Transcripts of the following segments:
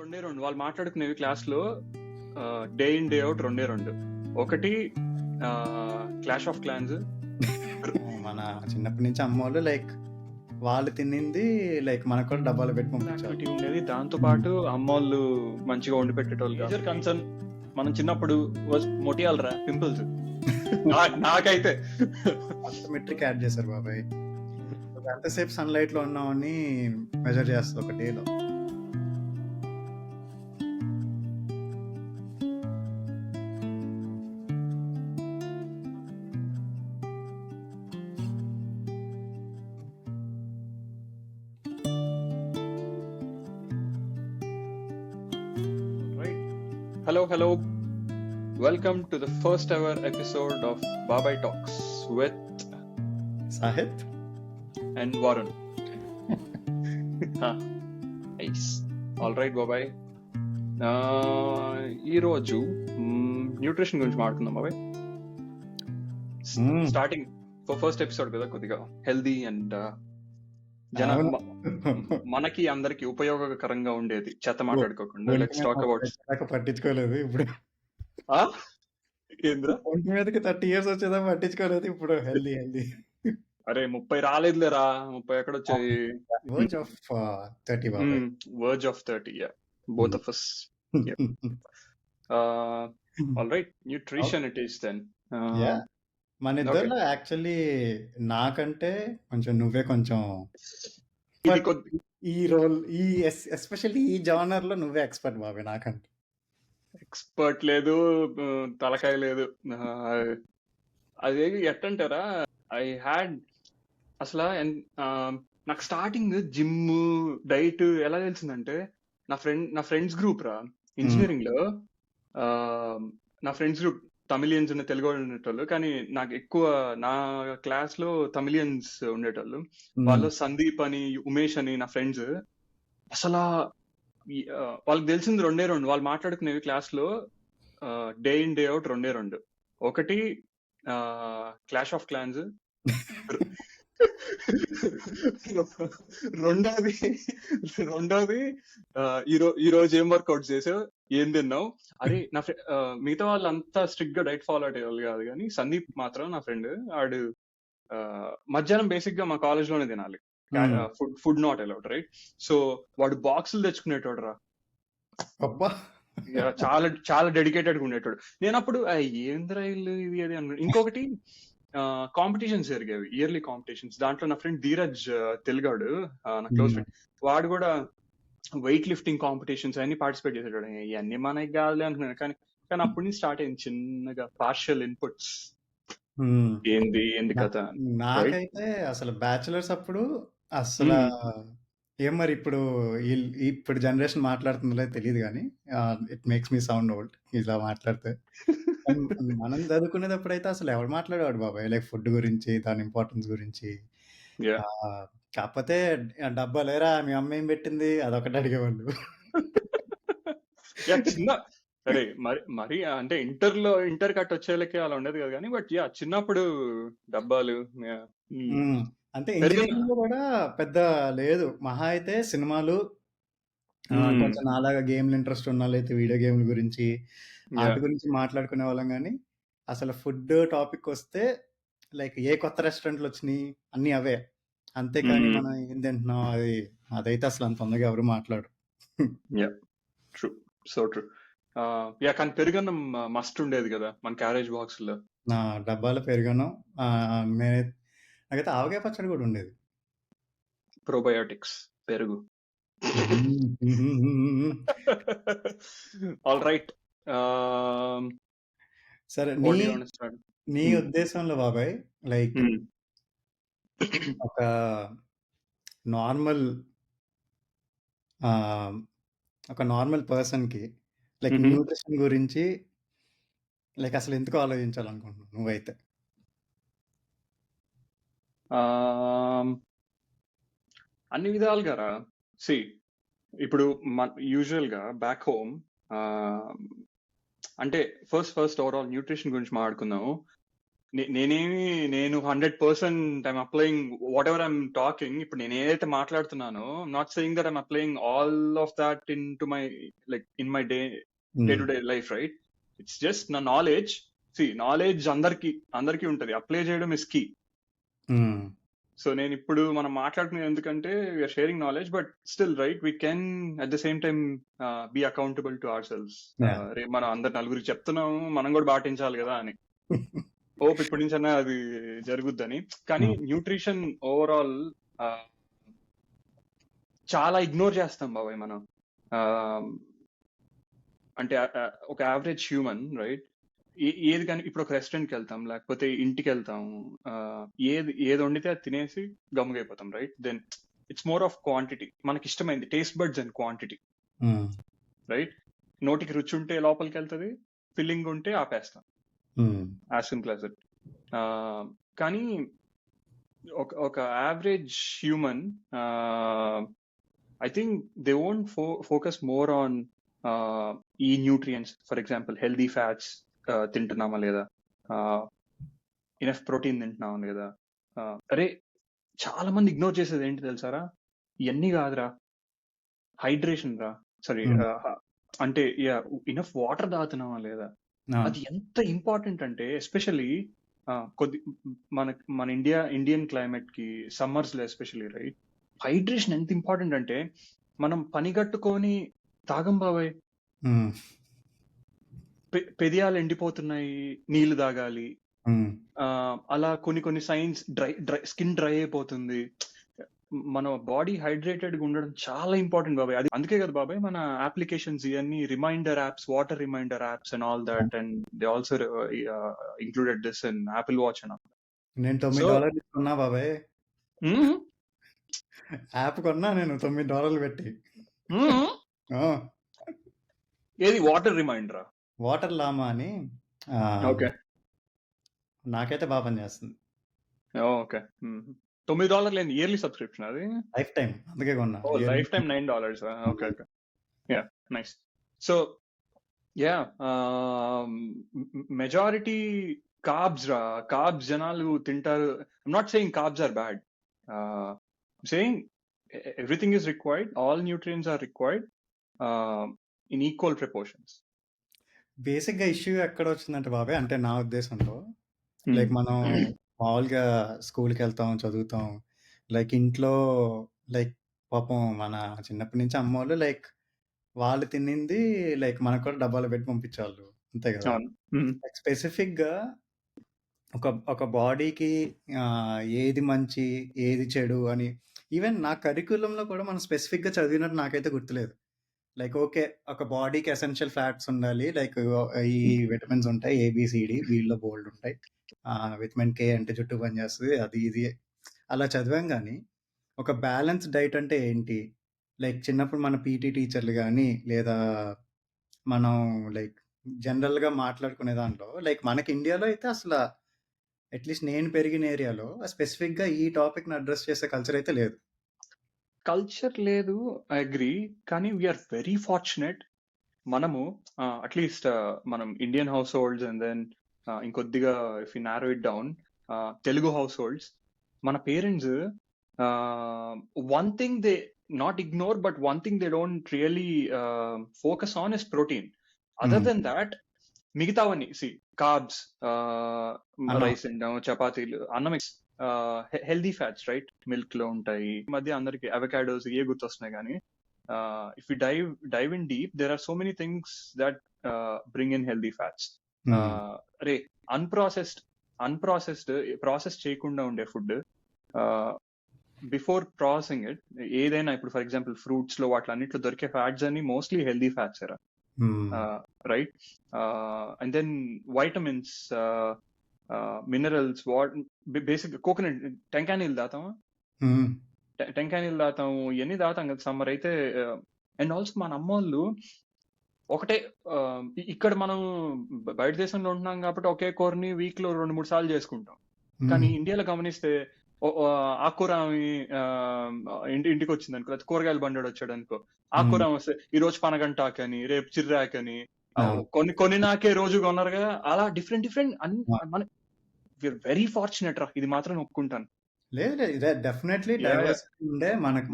రెండే రెండు వాళ్ళు మాట్లాడుకునేవి క్లాస్ లో డే ఇన్ డే అవుట్ రెండే. ఒకటి క్లాష్ ఆఫ్ క్లాన్స్. మన చిన్నప్పటి నుంచి అమ్మోళ్ళు లైక్ వాళ్ళు తినింది లైక్ మనకు కూడా డబ్బాలో పెట్టి పంపించారు. యాక్టివిటీ ఉండేది. దాంతో పాటు అమ్మోళ్ళు మంచిగా వండి పెట్టేటోళ్ళు. మేజర్ కన్సర్న్ మనం చిన్నప్పుడు మొటియాలరా పింపుల్స్. నాకైతే మెట్రిక్ యాడ్ చేశారు బాబాయ్. ఎంతసేపు సన్లైట్ లో ఉన్నామని మెజర్ చేస్తుంది ఒక డేలో. Hello. Welcome to the first ever episode of Babai Talks with Sahith and Varun. Nice. All right, Babai. ఈ రోజు న్యూట్రిషన్ గురించి మాట్లాడుకుందాం బాబాయ్. స్టార్టింగ్ ఫస్ట్ ఎపిసోడ్ కదా, కొద్దిగా హెల్దీ అండ్ మనకి అందరికి ఉపయోగకరంగా ఉండేది. చెత్త మాట్లాడుకోకుండా లెట్స్ టాక్ అబౌట్. పట్టించుకోలేదు ఇప్పుడు. ఒంటి మీదకి 30 years వచ్చేదా పట్టించుకోలేదు ఇప్పుడు. హెల్దీ అరే 30 రాలేదులేరా, 30 ఎక్కడ వచ్చేది? వర్జ్ ఆఫ్ 30 బాబాయ్. Verge of 30, yeah, both of us. All right, nutrition it is then. Yeah, మన ఇద్దరులో యాక్చువల్లీ నాకంటే కొంచెం నువ్వే కొంచెం ఈ రోల్, ఈ ఎస్పెషల్లీ ఈ జానర్ లో నువ్వే ఎక్స్పర్ట్ బాబాయ్. నాకంటే ఎక్స్పర్ట్ లేదు, తలకాయ లేదు. అదేవి ఎట్టంటారా, ఐ హ్యాడ్ అసలు నాకు స్టార్టింగ్ జిమ్ డైట్ ఎలా తెలిసిందంటే, నా ఫ్రెండ్స్ గ్రూప్ రా ఇంజనీరింగ్ లో. నా ఫ్రెండ్స్ గ్రూప్ తమిళియన్స్ ఉన్న తెలుగు వాళ్ళు ఉండేటోళ్ళు, కానీ నాకు ఎక్కువ నా క్లాస్ లో తమిళియన్స్ ఉండేటోళ్ళు. వాళ్ళు సందీప్ అని, ఉమేష్ అని నా ఫ్రెండ్స్. అసలు వాళ్ళకి తెలిసింది రెండే రెండు. వాళ్ళు మాట్లాడుకునేవి క్లాస్ లో డే ఇన్ డే అవుట్ రెండే. ఒకటి క్లాష్ ఆఫ్ క్లాన్స్, రెండోది ఈ రోజు ఏం వర్కౌట్ చేసావు, ఏం తిన్నావు. అరే నా మిగతా వాళ్ళు అంతా స్ట్రిక్ట్ గా డైట్ ఫాలో అయ్యేవాళ్ళు కాదు, కానీ సందీప్ మాత్రం నా ఫ్రెండ్, ఆడు మధ్యాహ్నం బేసిక్ గా మా కాలేజ్ లోనే తినాలి. Food not allowed, right? So వాడు బాక్సులు తెచ్చుకునేటోడు రా. చాలా చాలా డెడికేటెడ్ గా ఉండేటోడు. నేను అప్పుడు ఏంద్రా ఇల్లు ఇది అది అన్నా. ఇంకొకటి కాంపిటీషన్స్ జరిగేవి, ఇయర్లీ కాంపిటీషన్స్. దాంట్లో నా ఫ్రెండ్ ధీరజ్ తెలుగాడు, నా క్లోజ్ ఫ్రెండ్, వాడు కూడా వెయిట్ లిఫ్టింగ్ కాంపిటీషన్స్ అన్ని పార్టిసిపేట్ చేసేటాడు. ఇవన్నీ మనకి కాదులే అనుకున్నాను, కానీ అప్పటి నుంచి స్టార్ట్ అయింది చిన్నగా పార్షియల్ ఇన్పుట్స్. ఏంది కథ. నాకైతే అసలు బ్యాచులర్స్ అప్పుడు అసలు ఏం మరి ఇప్పుడు జనరేషన్ మాట్లాడుతుందో తెలియదు, కానీ it makes me sound old ఇలా మాట్లాడితే. మనం చదువుకునేటప్పుడు అయితే అసలు ఎవరు మాట్లాడేవాడు బాబాయ్ లైక్ ఫుడ్ గురించి, దాని ఇంపార్టెన్స్ గురించి. కాకపోతే డబ్బా లేరా, మీ అమ్మ ఏం పెట్టింది, అదొకటి అడిగేవాళ్ళు. సరే మరి అంటే ఇంటర్ కట్ వచ్చేళ్ళకి అలా ఉండేది కదా, కానీ బట్ చిన్నప్పుడు డబ్బాలు అంటే ఇంజనీరింగ్ లో కూడా పెద్ద లేదు. మహా అయితే సినిమాలు, కొంచెం నాలాగా గేమ్లు ఇంట్రెస్ట్ ఉన్న వాళ్ళైతే వీడియో గేమ్ల గురించి, వాటి గురించి మాట్లాడుకునే వాళ్ళం. కానీ అసలు ఫుడ్ టాపిక్ వస్తే లైక్ ఏ కొత్త రెస్టారెంట్లు వచ్చినాయి అన్ని అవే. అంతేకాని మనం ఏం తింటున్నాం అదైతే అసలు అంత తొందరగా ఎవరు మాట్లాడరు. కానీ పెరుగన్నం మస్ట్ ఉండేది కదా మన క్యారేజ్ బాక్స్ లో. నా డబ్బాలో పెరుగన్నం, నాకైతే ఆవకాయ పచ్చడి కూడా ఉండేది. ప్రోబయోటిక్స్ పెరుగు. All right. సరే, నీ ఉద్దేశంలో బాబాయ్ లైక్ ఒక నార్మల్ పర్సన్ కి లైక్ న్యూట్రిషన్ గురించి లైక్ అసలు ఎందుకు ఆలోచించాలనుకుంటున్నావు నువ్వైతే? అన్ని విధాలుగా రా. సి, ఇప్పుడు యూజువల్ గా బ్యాక్ హోమ్ అంటే ఫస్ట్ ఓవరాల్ న్యూట్రిషన్ గురించి మాట్లాడుకుందాము. నేను 100% I'm applying whatever I'm talking. ఇప్పుడు నేను ఏదైతే మాట్లాడుతున్నానో not saying that I'm applying all of that into my like in my day to day life, right? It's just నా knowledge. Knowledge అందరికి ఉంటది, అప్లై చేయడం ఇస్ కీ. సో నేను ఇప్పుడు మనం మాట్లాడుకునేది ఎందుకంటే we are sharing knowledge, but still right we can at the same time be accountable to our sales. రేపు మనం అందరు నలుగురికి చెప్తున్నాము, మనం కూడా పాటించాలి కదా అని. హోప్ ఇప్పటి నుంచి అన్నా అది జరుగుద్దని. కానీ న్యూట్రిషన్ ఓవరాల్ చాలా ఇగ్నోర్ చేస్తాం బాబాయ్ మనం. అంటే ఒక యావరేజ్ హ్యూమన్, రైట్? ఏది కానీ ఇప్పుడు ఒక రెస్టారెంట్కి వెళ్తాం, లేకపోతే ఇంటికి వెళ్తాం, ఏది వండితే అది తినేసి గమ్ముగైపోతాం, right? Then it's more of quantity. మనకి ఇష్టమైంది taste buds and quantity, right? నోటికి రుచి ఉంటే లోపలికి వెళ్తుంది, ఫిల్లింగ్ ఉంటే ఆపేస్తాం, యాజ్ సింపుల్ యాజ్ ఇట్. కానీ ఒక average human I think they won't focus more on ఈ nutrients. For example healthy fats తింటున్నామా లేదా, ఇనఫ్ ప్రోటీన్ తింటున్నామా లేదా. అరే చాలా మంది ఇగ్నోర్ చేసేది ఏంటి తెలుసారా? ఇవన్నీ కాదురా, హైడ్రేషన్ రా, సారీ అంటే ఇనఫ్ వాటర్ తాగుతున్నామా లేదా. అది ఎంత ఇంపార్టెంట్ అంటే ఎస్పెషల్లీ మన ఇండియన్ క్లైమేట్ కి సమ్మర్స్ లో ఎస్పెషల్లీ, రైట్? హైడ్రేషన్ ఎంత ఇంపార్టెంట్ అంటే మనం పని కట్టుకొని తాగం బాబాయ్, పెదియాలు ఎండిపోతున్నాయి, నీళ్లు తాగాలి. అలా కొన్ని సైన్స్ స్కిన్ డ్రై అయిపోతుంది. మన బాడీ హైడ్రేటెడ్ గా ఉండడం చాలా ఇంపార్టెంట్ బాబాయ్. అది అందుకే కదా బాబాయ్ మన అప్లికేషన్స్ ఇవన్నీ reminder apps, water reminder apps and all that, and they also included this in Apple Watch అని. నేను $9 కొన్నా బాబాయ్, యాప్ కొన్నా నేను $9 పెట్టి. ఏది వాటర్ రిమైండరా? వాటర్ లామా అని. ఓకే, నాకైతే బాగా పని చేస్తుంది. ఓకే, $9 లేని ఇయర్లీ సబ్స్క్రిప్షన్ అది? లైఫ్ టైం, అందుకే కొన్నా. Life time $9. Okay okay, ya, nice. So ya, majority carbs రా, కార్బ్స్ జనాలు తింటారు. I'm not saying carbs are bad, saying everything is required, all nutrients are required in equal proportions. Basic గా issue ఎక్కడ వచ్చిందంటే బాబాయ్, అంటే నా ఉద్దేశంలో లైక్ మనం మామూలుగా స్కూల్కి వెళ్తాం, చదువుతాం, లైక్ ఇంట్లో లైక్ పాపం మన చిన్నప్పటి నుంచి అమ్మోళ్ళు లైక్ వాళ్ళు తినింది లైక్ మనకు కూడా డబ్బాలు పెట్టి పంపించేవాళ్ళు, అంతే కదా. స్పెసిఫిక్ గా ఒక బాడీకి ఏది మంచి ఏది చెడు అని ఈవెన్ నా కరికులంలో కూడా మనం స్పెసిఫిక్ గా చదివినట్టు నాకైతే గుర్తులేదు. లైక్ ఓకే, ఒక బాడీకి ఎసెన్షియల్ ఫ్యాట్స్ ఉండాలి, లైక్ ఈ విటమిన్స్ ఉంటాయి ఏబిసిడి, వీళ్ళలో బోల్డ్ ఉంటాయి, విటమిన్ కే అంటే జుట్టు పనిచేస్తుంది, అది ఇది అలా చదివాం. కానీ ఒక బ్యాలెన్స్ డైట్ అంటే ఏంటి, లైక్ చిన్నప్పుడు మన పీటీ టీచర్లు కానీ లేదా మనం లైక్ జనరల్గా మాట్లాడుకునే దాంట్లో లైక్ మనకి ఇండియాలో అయితే అసలు అట్లీస్ట్ నేను పెరిగిన ఏరియాలో స్పెసిఫిక్గా ఈ టాపిక్ని అడ్రస్ చేసే కల్చర్ అయితే లేదు. కల్చర్ లేదు, ఐ అగ్రీ. కానీ వీఆర్ వెరీ ఫార్చునేట్. మనము అట్లీస్ట్ మనం Indian households and then ఇంకొద్దిగా if you narrow it down Telugu households, మన parents one thing they not ignore, but one thing they don't really focus on is protein. Other than that మిగతావన్నీ carbs, rice తినడం, చపాతీలు, అన్నం, healthy fats, right? Milk లో ఉంటాయి. ఈ మధ్య అందరికి అవకాడోస్ ఏ గుర్తొస్తున్నాయి. కానీ if you dive in deep, there are so many things that bring in healthy fats. అరే అన్ప్రాసెస్డ్ ప్రాసెస్ చేయకుండా ఉండే ఫుడ్, బిఫోర్ ప్రాసెసింగ్ ఇట్, ఏదైనా ఇప్పుడు ఫర్ ఎగ్జాంపుల్ ఫ్రూట్స్ లో వాటిలన్నిట్లో దొరికే ఫ్యాట్స్ అన్ని మోస్ట్లీ హెల్దీ ఫ్యాట్స్ ఎరా, right? And then vitamins, minerals, basic coconut, టెంకాయ నీళ్ళు తాగుతామా? టెంకాయ నీళ్ళు తాగుతాము, ఇవన్నీ తాగుతాం కదా సమ్మర్ అయితే. అండ్ ఆల్సో మన అమ్మోళ్ళు ఒకటే, ఇక్కడ మనం బయట దేశంలో ఉంటున్నాం కాబట్టి ఒకే కూరని వీక్ లో 2-3 సార్లు చేసుకుంటాం. కానీ ఇండియాలో గమనిస్తే ఆకుకూర ఇంటికి వచ్చింది అనుకో, కూరగాయలు బండి వచ్చాడు అనుకో, ఆకుకూర వస్తే ఈ రోజు పనగంటాకని, రేపు చిర్రాకని, కొన్ని నాకే రోజు కొన్నారుగా, అలా డిఫరెంట్ మన వీఆర్ వెరీ ఫార్చునేట్ రా, ఇది మాత్రం ఒప్పుకుంటాను. లేదు లేదు, ఇదే డెఫినెట్లీ యా యా. డైవర్సిటీ ఉండే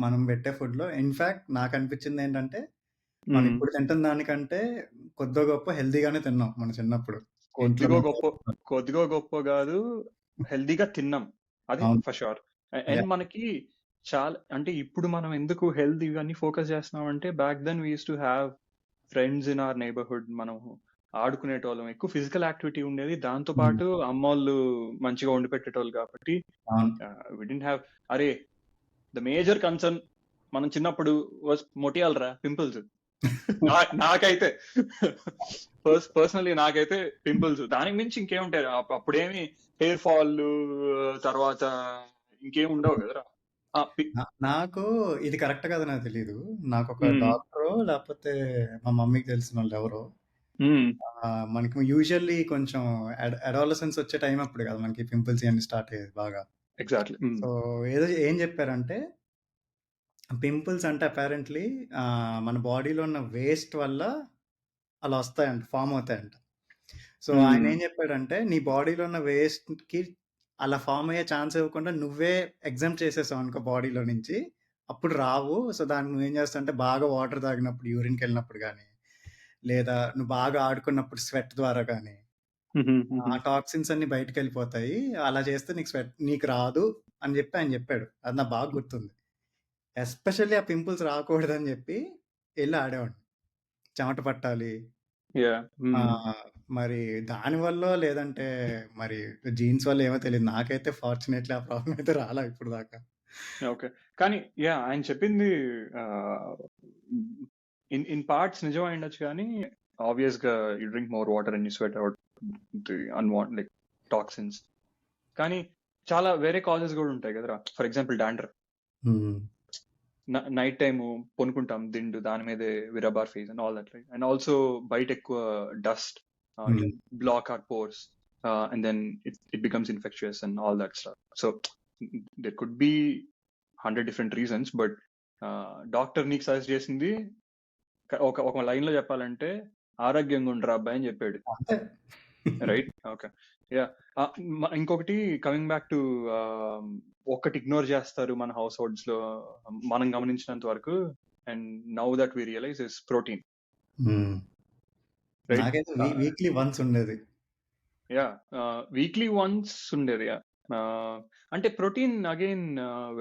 మనం పెట్టే ఫుడ్లో. ఇన్ఫాక్ట్ నాకు అనిపించింది ఏంటంటే మనం ఇప్పుడు తింటున్న దానికంటే కొద్దిగా గొప్ప హెల్తీగానే తిన్నాం మన చిన్నప్పుడు ఇంట్లో కొద్దిగో నుంచి. గొప్ప, కొద్దిగో గొప్ప కాదు, హెల్దీగా తిన్నాం, అది అవును. For sure. And Yeah. మనకి చాలా, అంటే ఇప్పుడు మనం ఎందుకు హెల్త్ ఇవన్నీ ఫోకస్ చేస్తున్నాం అంటే, back then we use to have friends in our neighbourhood, మనం ఆడుకునేటోళ్ళం, ఎక్కువ ఫిజికల్ యాక్టివిటీ ఉండేది, దాంతో పాటు అమ్మోళ్ళు మంచిగా వండి పెట్టేటోళ్ళు కాబట్టి అవును. We didn't have. అరే, ద మేజర్ కన్సర్న్ మనం చిన్నప్పుడు వాస్ మొటియాలరా, పింపుల్స్. నాకైతే పర్సనలీ నాకైతే పింపుల్స్, దానికి మించి ఇంకేముంటాయి అప్పుడేమి హెయిర్ ఫాల్ తర్వాత ఇంకేం ఉండవు కదరా. నాకు ఇది కరెక్ట్ కదా నాకు తెలీదు. నాకు ఒక డాక్టరో లేకపోతే మా మమ్మీకి తెలిసిన వాళ్ళు ఎవరో మనకి యూజువల్లీ కొంచెం అడాలసెన్స్ వచ్చే టైం అప్పుడు కదా మనకి పింపుల్స్ ఇవన్నీ స్టార్ట్ అయ్యేది బాగా. ఎగ్జాక్ట్లీ. సో ఏం చెప్పారంటే పింపుల్స్ అంటే అపారెంట్లీ మన బాడీలో ఉన్న వేస్ట్ వల్ల అలా వస్తాయంట, ఫామ్ అవుతాయంట. సో ఆయన ఏం చెప్పాడంటే నీ బాడీలో ఉన్న వేస్ట్కి అలా ఫామ్ అయ్యే ఛాన్స్ ఇవ్వకుండా నువ్వే ఎగ్జామ్ చేసేసావు అనుకో బాడీలో నుంచి, అప్పుడు రావు. సో దానికి నువ్వేం చేస్తావు అంటే బాగా వాటర్ తాగినప్పుడు, యూరిన్కి వెళ్ళినప్పుడు కానీ, లేదా నువ్వు బాగా ఆడుకున్నప్పుడు స్వెట్ ద్వారా కానీ ఆ టాక్సిన్స్ అన్ని బయటకు వెళ్ళిపోతాయి. అలా చేస్తే నీకు స్వెట్ నీకు రాదు అని చెప్పి ఆయన చెప్పాడు. అది నాకు బాగా గుర్తుంది. ఎస్పెషల్లీ ఆ పింపుల్స్ రాకూడదని చెప్పి వెళ్ళి ఆడేవాడిని. చెమట పట్టాలి. మరి దాని వల్ల లేదంటే మరి జీన్స్ వల్ల ఏమో తెలియదు. నాకైతే ఫార్చునేట్లీ ఆ ప్రాబ్లం అయితే రాలా ఇప్పుడు దాకా. ఓకే, కానీ యా ఆయన చెప్పింది ఇన్ పార్ట్స్ నిజం అయి ఉండొచ్చు, కానీ ఆబ్వియస్ గా you drink more water and you sweat out the unwant like toxins. కానీ చాలా వేరే కాజెస్ కూడా ఉంటాయి కదరా. For example dandruff, night time పొనుకుంటాం దిండు, దాని మీదే విరబార్ ఫేజ్ and all that, right. And also బయట ఎక్కువ dust block or pores and then it becomes infectious and all that stuff. So there could be 100 different reasons, but doctor నీకు suggest చేసింది ఒక లైన్ లో చెప్పాలంటే ఆరోగ్యంగా ఉండరా అబ్బాయి అని చెప్పాడు, రైట్. Okay, ya. ఇంకొకటి కమింగ్ బ్యాక్ టు ఒక్కటి ఇగ్నోర్ చేస్తారు మన హౌస్ హోల్డ్స్ లో మనం గమనించినంత వరకు, and now that we realise is protein. నాకైతే వీక్లీ వన్స్ ఉండేది. యా, వీక్లీ వన్స్ ఉండేది. అంటే ప్రోటీన్ అగైన్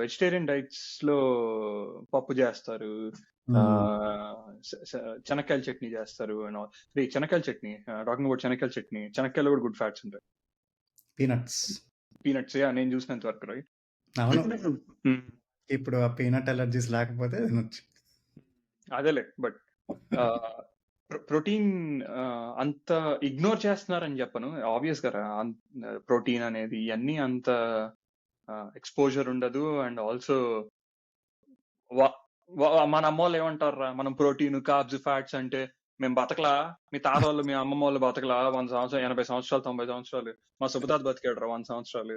వెజిటేరియన్ డైట్స్ లో పప్పు చేస్తారు, చెనక్కాయల చట్నీ చేస్తారు, చెనక్కాయల చట్నీ, టాకింగ్ అబౌట్ చెనక్కాయల చట్నీ, చెనక్కాయలో కూడా గుడ్ ఫ్యాట్స్ ఉంటాయి. పీనట్స్ యా, నేను చూసినంత వరకు, రైట్. అవును. ఇప్పుడు ఆ పీనట్ అలర్జీస్ లేకపోతే తినొచ్చు. అదేలే, బట్ ప్రోటీన్ అంత ఇగ్నోర్ చేస్తున్నారని చెప్పను, ఆబ్వియస్ గా ప్రోటీన్ అనేది ఇవన్నీ అంత ఎక్స్పోజర్ ఉండదు. అండ్ ఆల్సో మన అమ్మ వాళ్ళు ఏమంటారా, మనం ప్రోటీన్ కార్బ్స్ ఫ్యాట్స్ అంటే మేము బతకలా, మీ తాత వాళ్ళు మీ అమ్మమ్మ వాళ్ళు బతకలా 100 సంవత్సరాలు, 80 సంవత్సరాలు, 90 సంవత్సరాలు, మా సుబ్బతాత బతికాడు రా 100 సంవత్సరాలు,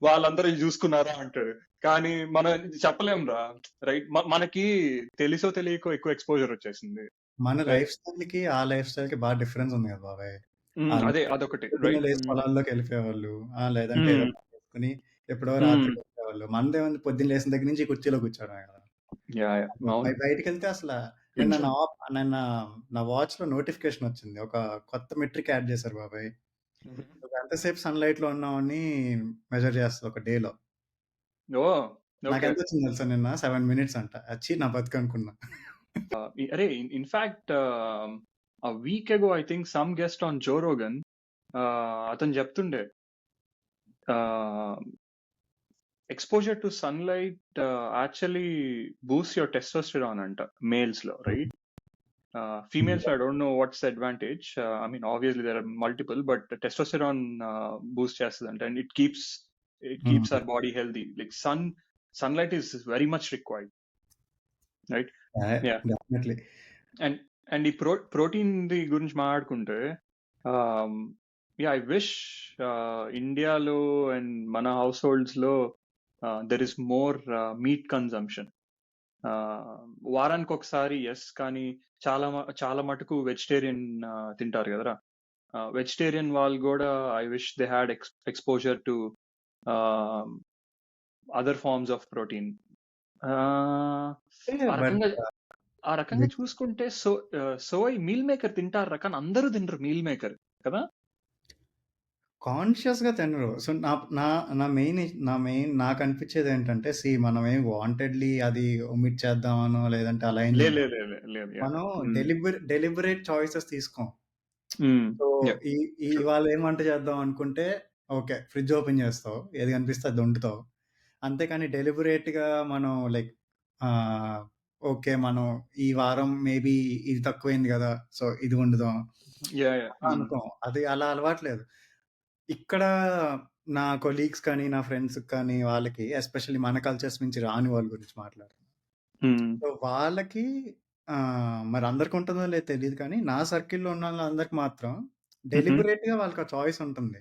వాళ్ళందరూ చూసుకున్నారా అంటాడు. కానీ మనం చెప్పలేం రా, రైట్. మనకి తెలుసో తెలియకో ఎక్కువ ఎక్స్పోజర్ వచ్చేసింది. మన లైఫ్ స్టైల్ కి ఆ లైఫ్ స్టైల్ కి బాగా డిఫరెన్స్ ఉంది కదా బాబాయ్. అదే, అదొకటి, రైట్. పొలాల్లోకి వెళ్ళిపోయేవాళ్ళు, లేదంటే ఏదో చేసుకుని ఎప్పుడో రాత్రికి వచ్చేవాళ్ళు. మనదేముంది, పొద్దున్న లేచిన దగ్గర నుంచి కుర్చీలో కూర్చోవడం కదా. బయటికి వెళ్తే అసలు నిన్న నా వాచ్ లో నోటిఫికేషన్ వచ్చింది, ఒక కొత్త మెట్రిక్ యాడ్ చేశారు బాబాయ్. ఎంతసేపు సన్ లైట్ లో ఉన్నామని మెజర్ చేస్తుంది ఒక డేలో. నాకు ఎంత వచ్చింది తెలుసా నిన్న? 7 minutes అంట. వచ్చి నా బతుకు అనుకున్నా. అరే, in fact a week ago I think some guest on Joe Rogan అతను చెప్తుండే exposure to sunlight actually Boost your testosterone అంట మేల్స్ లో, right. Females, I don't know what's the advantage. I mean, obviously there are multiple, but the testosterone boost chestante, and it keeps our body healthy. Like sunlight is very much required, right? Yeah, definitely. And ఈ protein the గురించి మాట్లాడుకుంటే, I wish ఇండియాలో and మన households లో there is more meat consumption. వారానికి ఒకసారి yes, కానీ చాలా మటుకు వెజిటేరియన్ తింటారు కదరా. వెజిటేరియన్ వాళ్ళు కూడా I wish they had exposure to other forms of protein. ఆ బట్ రకంగా ఆ రకంగా చూసుకుంటే సోయ్ మీల్ మేకర్ తింటారు కానీ అందరూ తినరు మీల్ మేకర్ కదా. కాన్షియస్‌గా తినరు. సో, నా నా నా మెయిన్ నాకనిపిచ్చేదేంటంటే, మనం ఏం వాంటెడ్‌లీ అది ఒమిట్ చేద్దామనో, లేదంటే అలా ఏం లేదు లేదు. లేదు లేదు లేదు. మనం డెలిబరేట్ చాయిసెస్ తీసుకోం. సో, యా ఈ ఈ ట్రూ. ఇవాళ ఏం వంట చేద్దాం అనుకుంటే, ఓకే. ఫ్రిడ్జ్ ఓపెన్ చేస్తావు. ఏది కనిపిస్తే అది వండుతావు. అంతేకాని డెలిబరేట్‌గా మనం లైక్ ఆహ్, ఓకే. మనం ఈ వారం మేబీ ఇది తక్కువైంది గదా! సో, ఇది వండుదాం. Yeah yeah. అలా అనుకోం. అది అలా అలవాట్లేదు. ఇక్కడ నా కొలీగ్స్ కానీ, నా ఫ్రెండ్స్‌కి కానీ వాళ్ళకి ఎస్పెషల్లీ మన కల్చర్స్ నుంచి రాని వాళ్ళ గురించి మాట్లాడుతున్నా. సో, వాళ్ళకి మరి అందరికి ఉంటుందో లేదో తెలీదు కానీ, నా సర్కిల్‌లో ఉన్నోళ్ళందరికి మాత్రం డెలిబరేట్‌గా వాళ్ళకి ఆ చాయిస్ ఉంటుంది.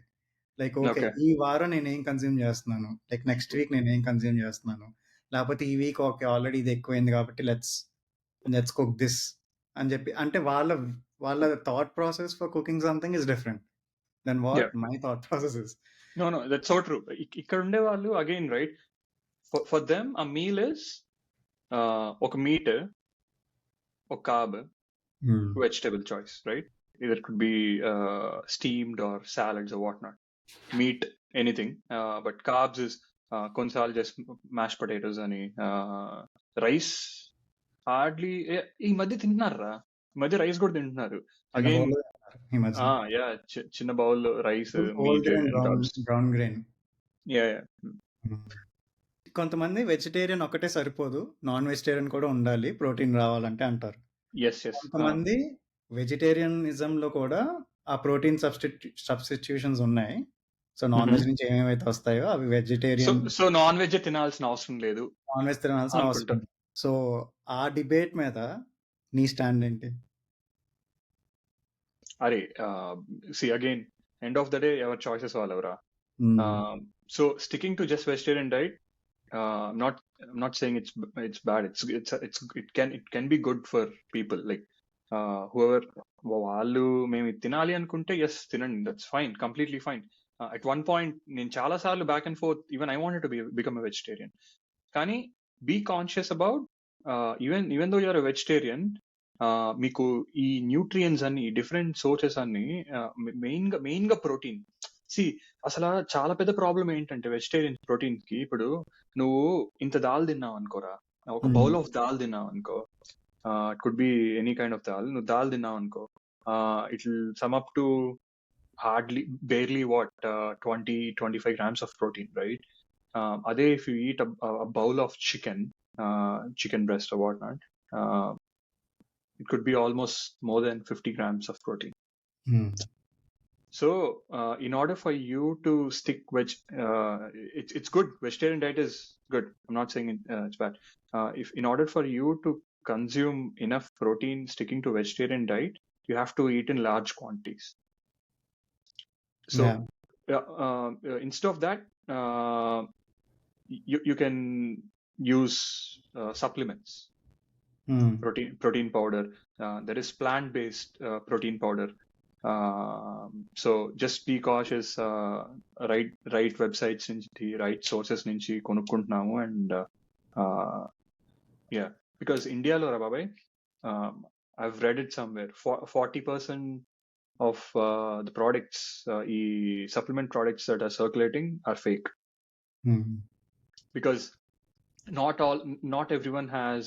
Like okay. ఓకే. ఈ వారం నేనేం కన్జ్యూమ్ చేస్తున్నాను. లైక్ నెక్స్ట్ వీక్ నేనేం కన్జ్యూమ్ చేస్తున్నాను. లేపోతే ఈ వీక్ ఓకే. ఆల్రెడీ ఇది ఎక్కువైంది కాబట్టి లెట్స్ కుక్ థిస్ అని చెప్పి అంటే వాళ్ళ thought process for cooking something is different then ya. What my thought process is. No no that's so true. ఇక్కడ ఉండే వాళ్ళు అగైన్ రైట్, ఫర్ దెమ్ ఆ మీల్ ఇస్ ఒక మీట్, ఒక carb, hmm. vegetable choice, right? Either it could be steamed or salads or whatnot. Meat, anything. But carbs is konsal just mashed potatoes అని rice hardly ఈ మధ్య తింటున్నారా, ఈ మధ్య rice కూడా తింటున్నారు చిన్న అగైన్. బౌల్‌లో ఈ మధ్య. యా, చిన్న bowl rice, whole meet grain and carbs. Brown grain. Yeah yeah. హ్మ్. కొంతమంది వెజిటేరియన్ ఒక్కటే సరిపోదు. నాన్ వెజిటేరియన్ కూడా ఉండాలి ప్రోటీన్ రావాలంటే అంటారు. Yes yes. కొంతమంది వెజిటేరియనిజంలో కూడా ఆ ప్రోటీన్ సబ్‌స్టిట్యూషన్స్ ఉన్నాయి. సో, నాన్ వెజ్ నుంచి ఏమేమైతే వస్తాయో అవి so vegetarian so non veg తినాల్సిన అవసరం లేదు నాన్ వెజ్ తినాల్సిన అవసరం అనుకుంటా. లేదు. సో, ఆ డిబేట్ మీద నీ స్టాండ్ ఏంటి? అరే see again, end of the day ever choices వాళ్ళెవరా. Hmm. So sticking to just vegetarian diet, not I'm not saying it's bad. It can be good for people like whoever వాళ్ళు మేము ఇది తినాలి అనుకుంటే ఎస్ తినండి, that's fine, completely fine. At one point నేను చాలా సార్లు back and forth even I wanted to become a vegetarian. కానీ be conscious about even though you're a vegetarian, మీకు ఈ న్యూట్రియన్స్ అన్ని డిఫరెంట్ సోర్సెస్ అన్ని మెయిన్ గా ప్రోటీన్. సి అసలు చాలా పెద్ద ప్రాబ్లం ఏంటంటే వెజిటేరియన్ ప్రోటీన్ కి, ఇప్పుడు నువ్వు ఇంత దాల్ తిన్నావు అనుకోరా, ఒక హ్మ్. బౌల్ ఆఫ్ దాల్ తిన్నావు అనుకో, it could be any kind of dal, నువ్వు దాల్ తిన్నావు అనుకో, it will sum up to hardly barely what 20-25 grams of protein, right? Ade if you eat a bowl of chicken breast or whatnot, uh, it could be almost more than 50 grams of protein. హ్మ్. So in order for you to stick it's good, vegetarian diet is good, I'm not saying it's bad. If in order for you to consume enough protein sticking to vegetarian diet, you have to eat in large quantities. So yeah! instead of that, you can use supplements, హ్మ్. protein powder. There is plant-based protein powder. So just be cautious. Right websites నుంచి, right sources నుంచి కొనుక్కుంటున్నాము. And yeah, because ఇండియాలో రా బాబాయ్, I've read it somewhere, 40% of the products, ఈ supplement products that are circulating are fake. హ్మ్. Because not everyone has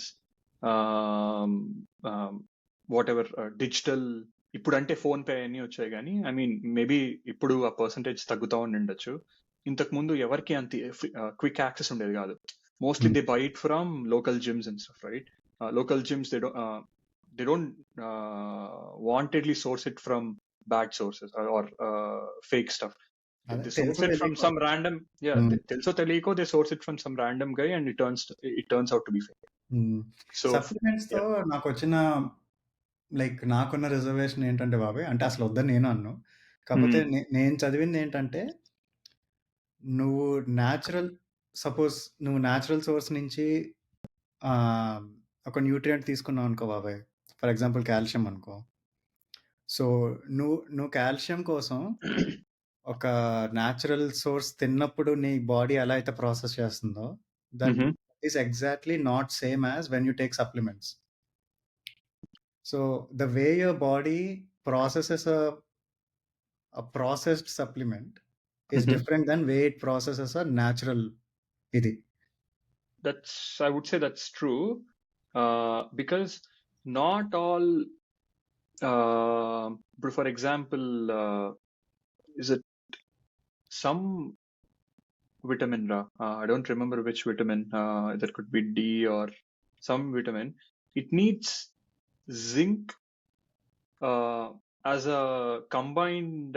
um, um, whatever digital, ఇప్పుడు అంటే phone pay అన్ని వచ్చాయి కానీ ఐ మీన్ మేబీ ఇప్పుడు ఆ పర్సంటేజ్ తగ్గుతా ఉండొచ్చు. ఇంతకు ముందు ఎవరికి అంత క్విక్ యాక్సెస్ ఉండేది కాదు. Mostly they by it from local gyms and stuff, right? Local gyms they don't wantedly source it from bad sources or fake stuff. అదే They source తెలుసో it from తెలీకో. some random, yeah, హ్మ్. తెలుసో తెలియకో they source it from some random guy and it turns out to be fake. హ్మ్. So సప్లిమెంట్స్‌తో yeah. నాకొచ్చిన నాకున్న reservation ఏంటంటే బాబాయ్, అంటే అసలొద్దని నేను అనను. కాపోతే నేను చదివిందేంటంటే, నువ్వు సపోజ్ నువ్వు న్యాచురల్ సోర్స్ నుంచి ఆహ్, ఒక న్యూట్రియంట్ తీసుకున్నావనుకో బాబాయ్, ఫర్ ఎగ్జాంపుల్ కాల్షియం అనుకో. సో, నువ్వు కాల్షియం కోసం ఒక న్యాచురల్ సోర్స్ తిన్నప్పుడు నీ బాడీ ఎలా అయితే ప్రాసెస్ చేస్తుందో, that is exactly not same as when you take supplements. So, the way your body processes a processed supplement is different than way it processes a natural ఇది. I would say that's true, because not all, for example, is it some vitamin, I don't remember which vitamin, that could be D or some vitamin, it needs zinc as a combined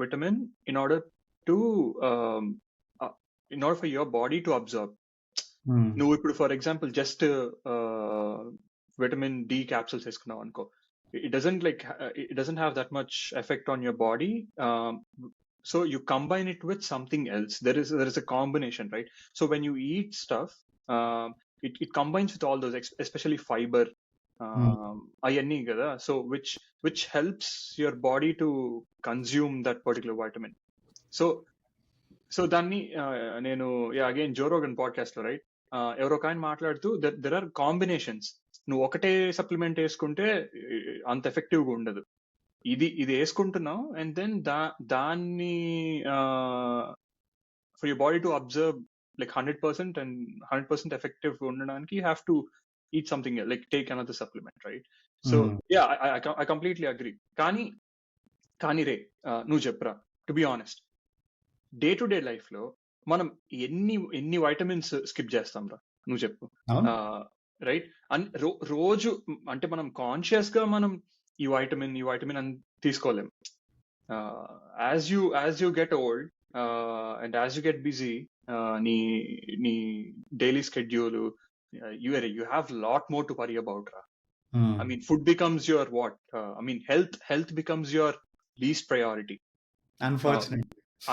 vitamin in order to um, in order for your body to absorb. నువ్వు ఇప్పుడు for example just vitamin D capsules వేసుకున్నావు అనుకో, it doesn't have that much effect on your body. So you combine it with something else. There is a combination, right? So when you eat stuff, it combines with all those, especially fiber, ayanni kada. So which helps your body to consume that particular vitamin. So దాన్ని నేను again జో Rogan podcast లో, right, ఎవరో ఒక ఆయన మాట్లాడుతూ there are combinations. నువ్వు ఒకటే supplement వేసుకుంటే అంత ఎఫెక్టివ్ గా ఉండదు. ఇది వేసుకుంటున్నావు అండ్ దెన్ దాన్ని for your body to observe like 100% and 100% effective ఉండడానికి you have to eat something else, like take another supplement, right? So yeah, I completely agree. కానీ రే, నువ్వు చెప్పరా, to be honest, day to day life లో మనం ఎన్ని vitamins skip చేస్తాం రా, నువ్వు చెప్పు. రైట్, రోజు అంటే మనం కాన్షియస్ గా మనం ఈ వైటమిన్ అని తీసుకోలేం. As you get old and as you get busy, నీ daily schedule, you have lot more to worry about రా. I mean, food becomes your what? Health becomes your least priority.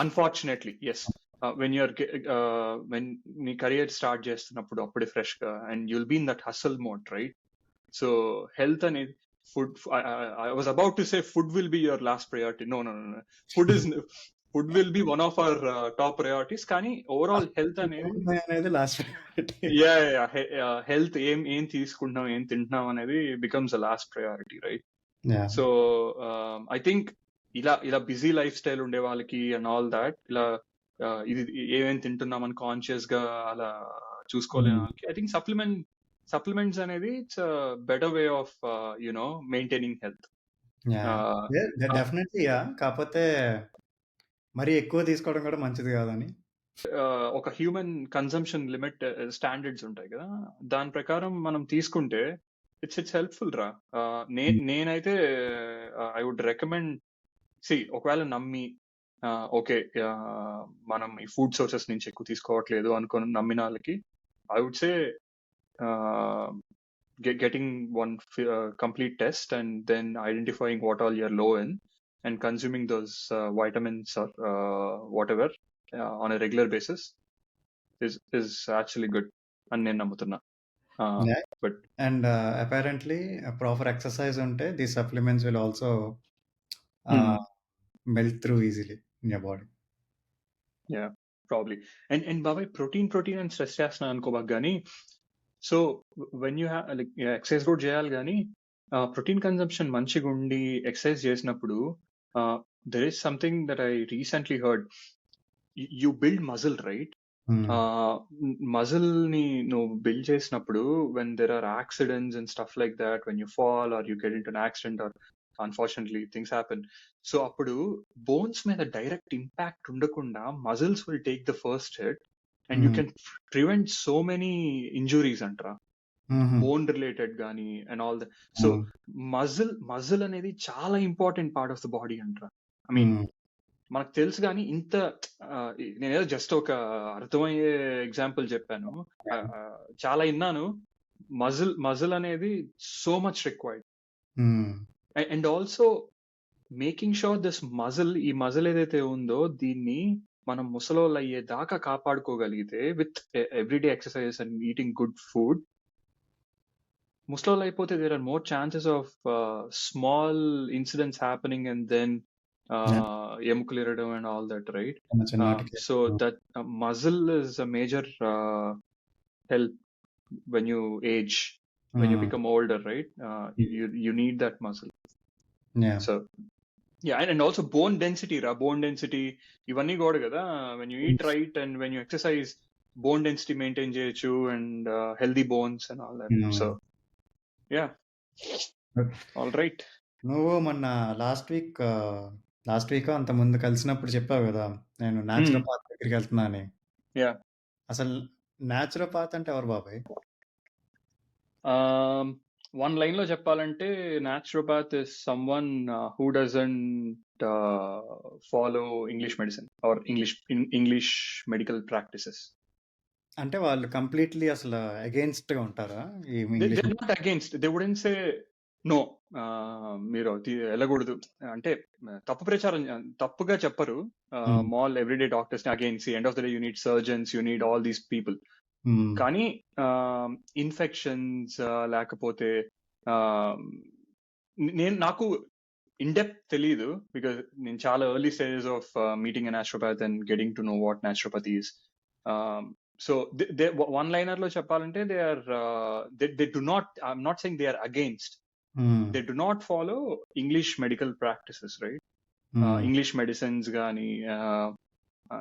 Unfortunately, yes. When నీ career start చేస్తున్నప్పుడు అప్పుడే fresh గా, and you'll be in that hustle mode, right? So health అనేది, I was about to say food will be your last priority. No. Food will be one of our top priorities. కానీ overall health అనేది last priority. Health ఏం తీసుకుంటున్నాం, ఏం తింటున్నాం అనేది becomes a last priority, right? So I think ఇలా busy life style ఉండే వాళ్ళకి అండ్ ఆల్ దాట్, ఇలా ఇది ఏమేమి తింటున్నాం అని కాన్షియస్ గా అలా చూసుకోలేని వాళ్ళకి, ఐ థింక్ సప్లిమెంట్స్ అనేది it's better way of maintaining health. Definitely. కాకపోతే మరి ఎక్కువ తీసుకోవడం కూడా మంచిది కాదని. ఒక హ్యూమన్ కన్సంప్షన్ లిమిట్ స్టాండర్డ్స్ ఉంటాయి కదా, దాని ప్రకారం మనం తీసుకుంటే ఇట్స్ హెల్ప్ఫుల్ రా. నేనైతే ఐ వుడ్ రికమెండ్, ఒకవేళ నమ్మి ఓకే మనం ఈ ఫుడ్ సోర్సెస్ నుంచి ఎక్కువ తీసుకోవట్లేదు అనుకుని నమ్మిన వాళ్ళకి, I would say getting one complete test and then identifying what all you're low in and consuming those vitamins or whatever on a regular basis is actually good అని నేను నమ్ముతున్నా. But and apparently proper exercise ఉంటే these supplements will also melt through easily in your body. Yeah, probably. And Babai, protein and stress చేస్తున్నా అనుకోబాక కానీ, so when you have like exercise కూడా చేయాలి కానీ, ప్రోటీన్ కన్సంప్షన్ మంచిగా ఉండి ఎక్సర్సైజ్ చేసినప్పుడు there is something that I recently heard, you build muscle, right? Muscle ని నువ్వు బిల్డ్ చేసినప్పుడు when there are accidents and stuff like that, when you fall or you get in to an accident or unfortunately things happen, so అప్పుడు bones మీద direct impact ఉండకుండా muscles will take the first hit and you can prevent so many injuries అంటరా, bone related గానీ and all the. So muscle అనేది చాలా important part of the body అంటరా. I mean మనకు తెలుసు కానీ ఇంత, నేనేదో జస్ట్ ఒక అర్థమయ్యే ఎగ్జాంపుల్ చెప్పాను, చాలా విన్నాను. మజిల్ అనేది so much required, and also making sure this ఈ మజిల్ ఏదైతే ఉందో దీన్ని మనం ముసలోళ్ళు అయ్యే దాకా కాపాడుకోగలిగితే with everyday exercises and eating good food, ముసలోళ్ళు అయిపోతే there are more chances of small incidents happening and then ఎముకలు ఇరగడం and all that, right? చిన్న చిన్నటికి. So that muscle is a major help when you age, when you become older, right? You need that muscle. Yeah. So yeah, and also bone density, bone density ఇవన్నీ కూడా కదా, when you eat right and when you exercise, bone density maintain చేయొచ్చు and healthy bones and all that. So yeah, all right. నువ్వు మొన్న last week అంత ముందు కలిసినప్పుడు చెప్పావు కదా, నేను న్యాచురోపాత్ దగ్గరికి వెళ్తున్నా అని. యా, అసలు న్యాచురోపాత్ అంటే ఎవరు బాబాయ్? వన్ లైన్ లో చెప్పాలంటే naturopath is someone who doesn't follow English medicine or English medical practices. అంటే వాళ్ళు కంప్లీట్లీ అసలు అగైన్స్ట్ గా ఉంటారా ఈ English? They're not against, they wouldn't say no, మీరు వెళ్ళకూడదు అంటే తప్పుగా చెప్పరు. మాల్ everyday doctors against end of the day you need surgeons, you need all these people. కానీ ఇన్ఫెక్షన్స్ లేకపోతే నాకు ఇన్డెప్త్ తెలియదు, బికాస్ నేను చాలా early stages of meeting a naturopath and getting to know what naturopathy is. So one liner లో చెప్పాలంటే they are they do not, I'm not saying they are against, they do not follow English medical practices, right? English medicines గానీ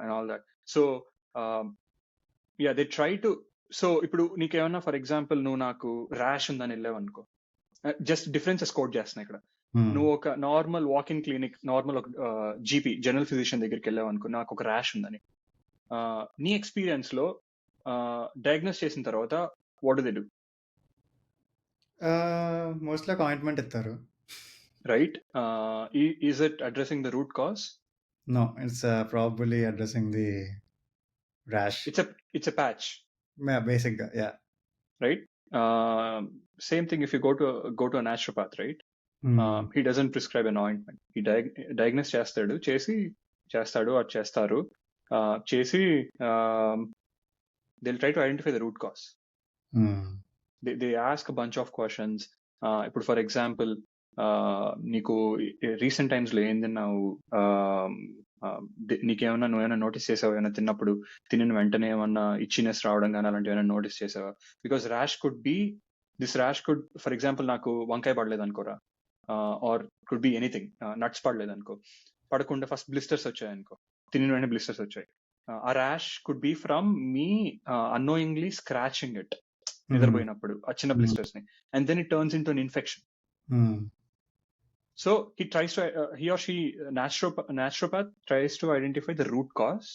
and all that. So yeah, they try to. So ఇప్పుడు నీకేమన్నా for example నువ్వు నాకు rash ఉందని వెళ్ళావు అనుకో, just differences coat చేస్తున్నా ఇక్కడ. నువ్వు ఒక నార్మల్ వాకింగ్ క్లినిక్, నార్మల్ ఒక జీపీ జనరల్ ఫిజిషియన్ దగ్గరికి వెళ్ళావు అనుకో, నాకు ఒక ర్యాష్ ఉందని, నీ ఎక్స్పీరియన్స్ లో డయాగ్నోస్ చేసిన తర్వాత what do they do? Mostly ఒక ఆయింట్మెంట్ ఇస్తారు, right? Is it addressing the root cause? No, it's probably addressing the rash. It's a patch, basic గా. Yeah, right? Same thing if you go to a naturopath, right? He doesn't prescribe an ointment. He diagnose చేస్తాడు, చేస్తారు, చేసి they'll try to identify the root cause. They ask a bunch of questions. ఇప్పుడు for example నీకు recent times లో ఏం తిన్నావు, నువ్వేమైనా notice చేసావా? ఏమైనా తిన్నప్పుడు తినిన వెంటనే ఏమన్నా ఇచ్చినెస్ రావడం కానీ అలాంటివి ఏమైనా నోటీస్ చేసావా? Because rash could be, this rash could, for example నాకు వంకాయ పడలేదు అనుకోరా, or could be anything, nuts పడలేదు అనుకో, పడకుండా ఫస్ట్ బ్లిస్టర్స్ వచ్చాయి అనుకో, తినిన వెంటనే బ్లిస్టర్స్ వచ్చాయి. ఆ rash could be from me annoyingly scratching it, నిద్రపోయినప్పుడు ఆ చిన్న బ్లిస్టర్స్ ని, and then it turns in to an infection. So he or she, naturopath tries to identify the root cause,